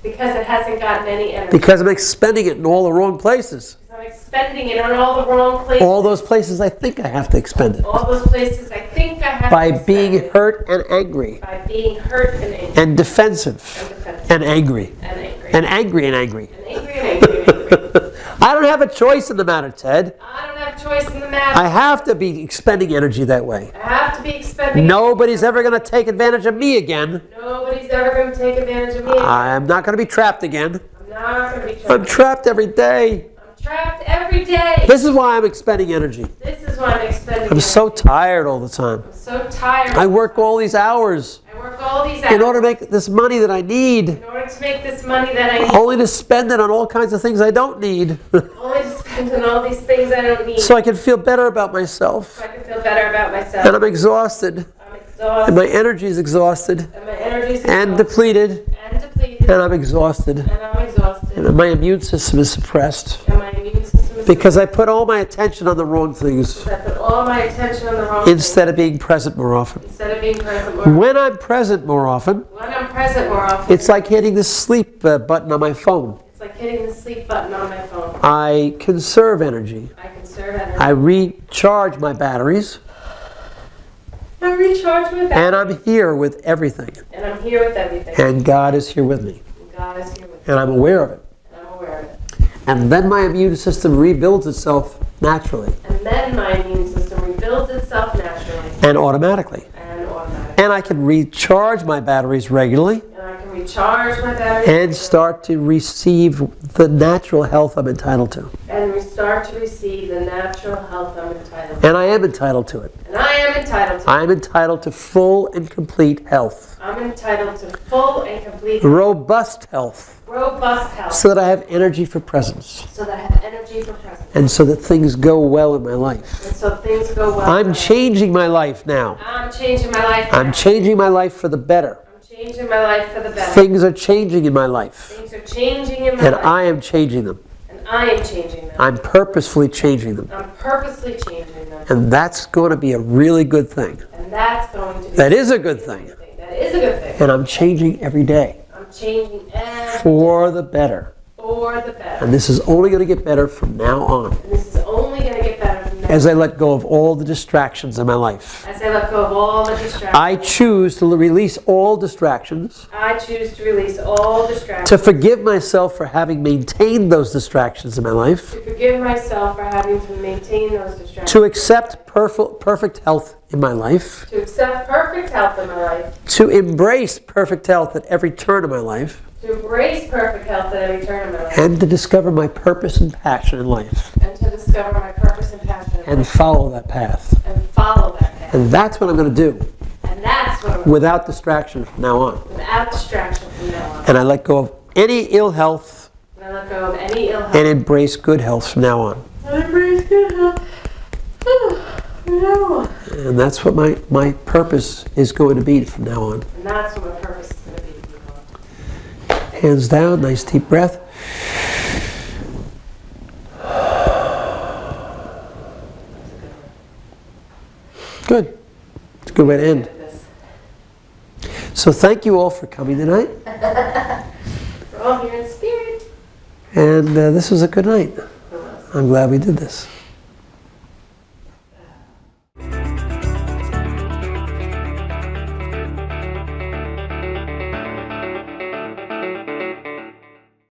Because it hasn't gotten any energy. Because I'm expending it in all the wrong places. I'm expending it on all the wrong places. All those places I think I have to expend it. All those places I think I have By to expend being it. hurt and angry. By being hurt and angry. And defensive. And angry. And angry. And angry and angry. And angry and angry and angry. I don't have a choice in the matter, Ted. I don't have a choice in the matter. I have to be expending energy that way. I have to be expending... Nobody's ever going to take advantage of me again. Nobody's ever going to take advantage of me. I'm not going to be trapped again. I'm not going to be trapped. I'm trapped every day. I'm trapped every day. This is why I'm expending energy. This is why I'm expending I'm energy. so tired all the time. I'm so tired. I work all these hours I work all these hours in order to make this money that I need, in order to make this money that I need. only to spend it on all kinds of things I don't need, Only to spend on all these things I don't need. so I can feel better about myself. So I can feel better about myself. And I'm exhausted, I'm exhausted. and my energy is exhausted And my energy is and exhausted. depleted, And depleted. and I'm exhausted, And I'm exhausted. and my immune system is suppressed And my immune system is... because I put all my attention on the wrong things I put all my attention on the wrong instead of being present more often. things. Instead of being present more often. When I'm present more often, When I'm present more often. it's like hitting the sleep button on my phone. It's like hitting the sleep button on my phone. I conserve energy. I conserve energy. I recharge my batteries, I recharge my battery. and I'm here with everything. And I'm here with everything. And God is here with me, And God is here with me. and I'm aware of it. And I'm aware of it. And then my immune system rebuilds itself naturally And then my immune system rebuilds itself naturally and automatically. and automatically. And I can recharge my batteries regularly And I can recharge my battery and start to receive the natural health I'm entitled to. and we start to receive the natural health I'm entitled to. And I am entitled to it. And I am entitled to. I'm entitled to full and complete health, I'm entitled to full and complete robust health, robust health so that I have energy for presence, so that I have energy for presence. and so that things go well in my life. And so things go well. I'm changing my life now. I'm changing my life. I'm now. changing my life for the better. I'm changing my life for the better. Things are changing in my life, Things are changing in my and life. I am changing them. And I am changing them. I'm purposefully changing them. I'm purposely changing them. And that's going to be a really good thing. And that's going to be That is a good thing. That is a good thing. And I'm changing every day I'm changing every for the better. for the better. And this is only going to get better from now on, And this is only going to get better from now. as I let go of all the distractions in my life. As I let go of all the distractions. I choose to release all distractions, I choose to release all distractions. to forgive myself for having maintained those distractions in my life, To forgive myself for having to maintain those distractions. to accept perfect health in my life, To accept perfect health in my life. to embrace perfect health at every turn of my life, To embrace perfect health at every turn of my life. and to discover my purpose and passion in life, And to discover my purpose and passion. in and life. follow that path. And follow that path. And that's what I'm going to do, And that's what I'm without distraction from now on. without distraction from now on. And I let go of any ill health And I let go of any ill health. and embrace good health from now on. And embrace good health. No. And that's what my purpose is going to be from now on. And that's what my purpose is going to be from now on. Hands down, nice deep breath. Good. It's a good way to end. So thank you all for coming tonight. We're all here in spirit. And this was a good night. I'm glad we did this.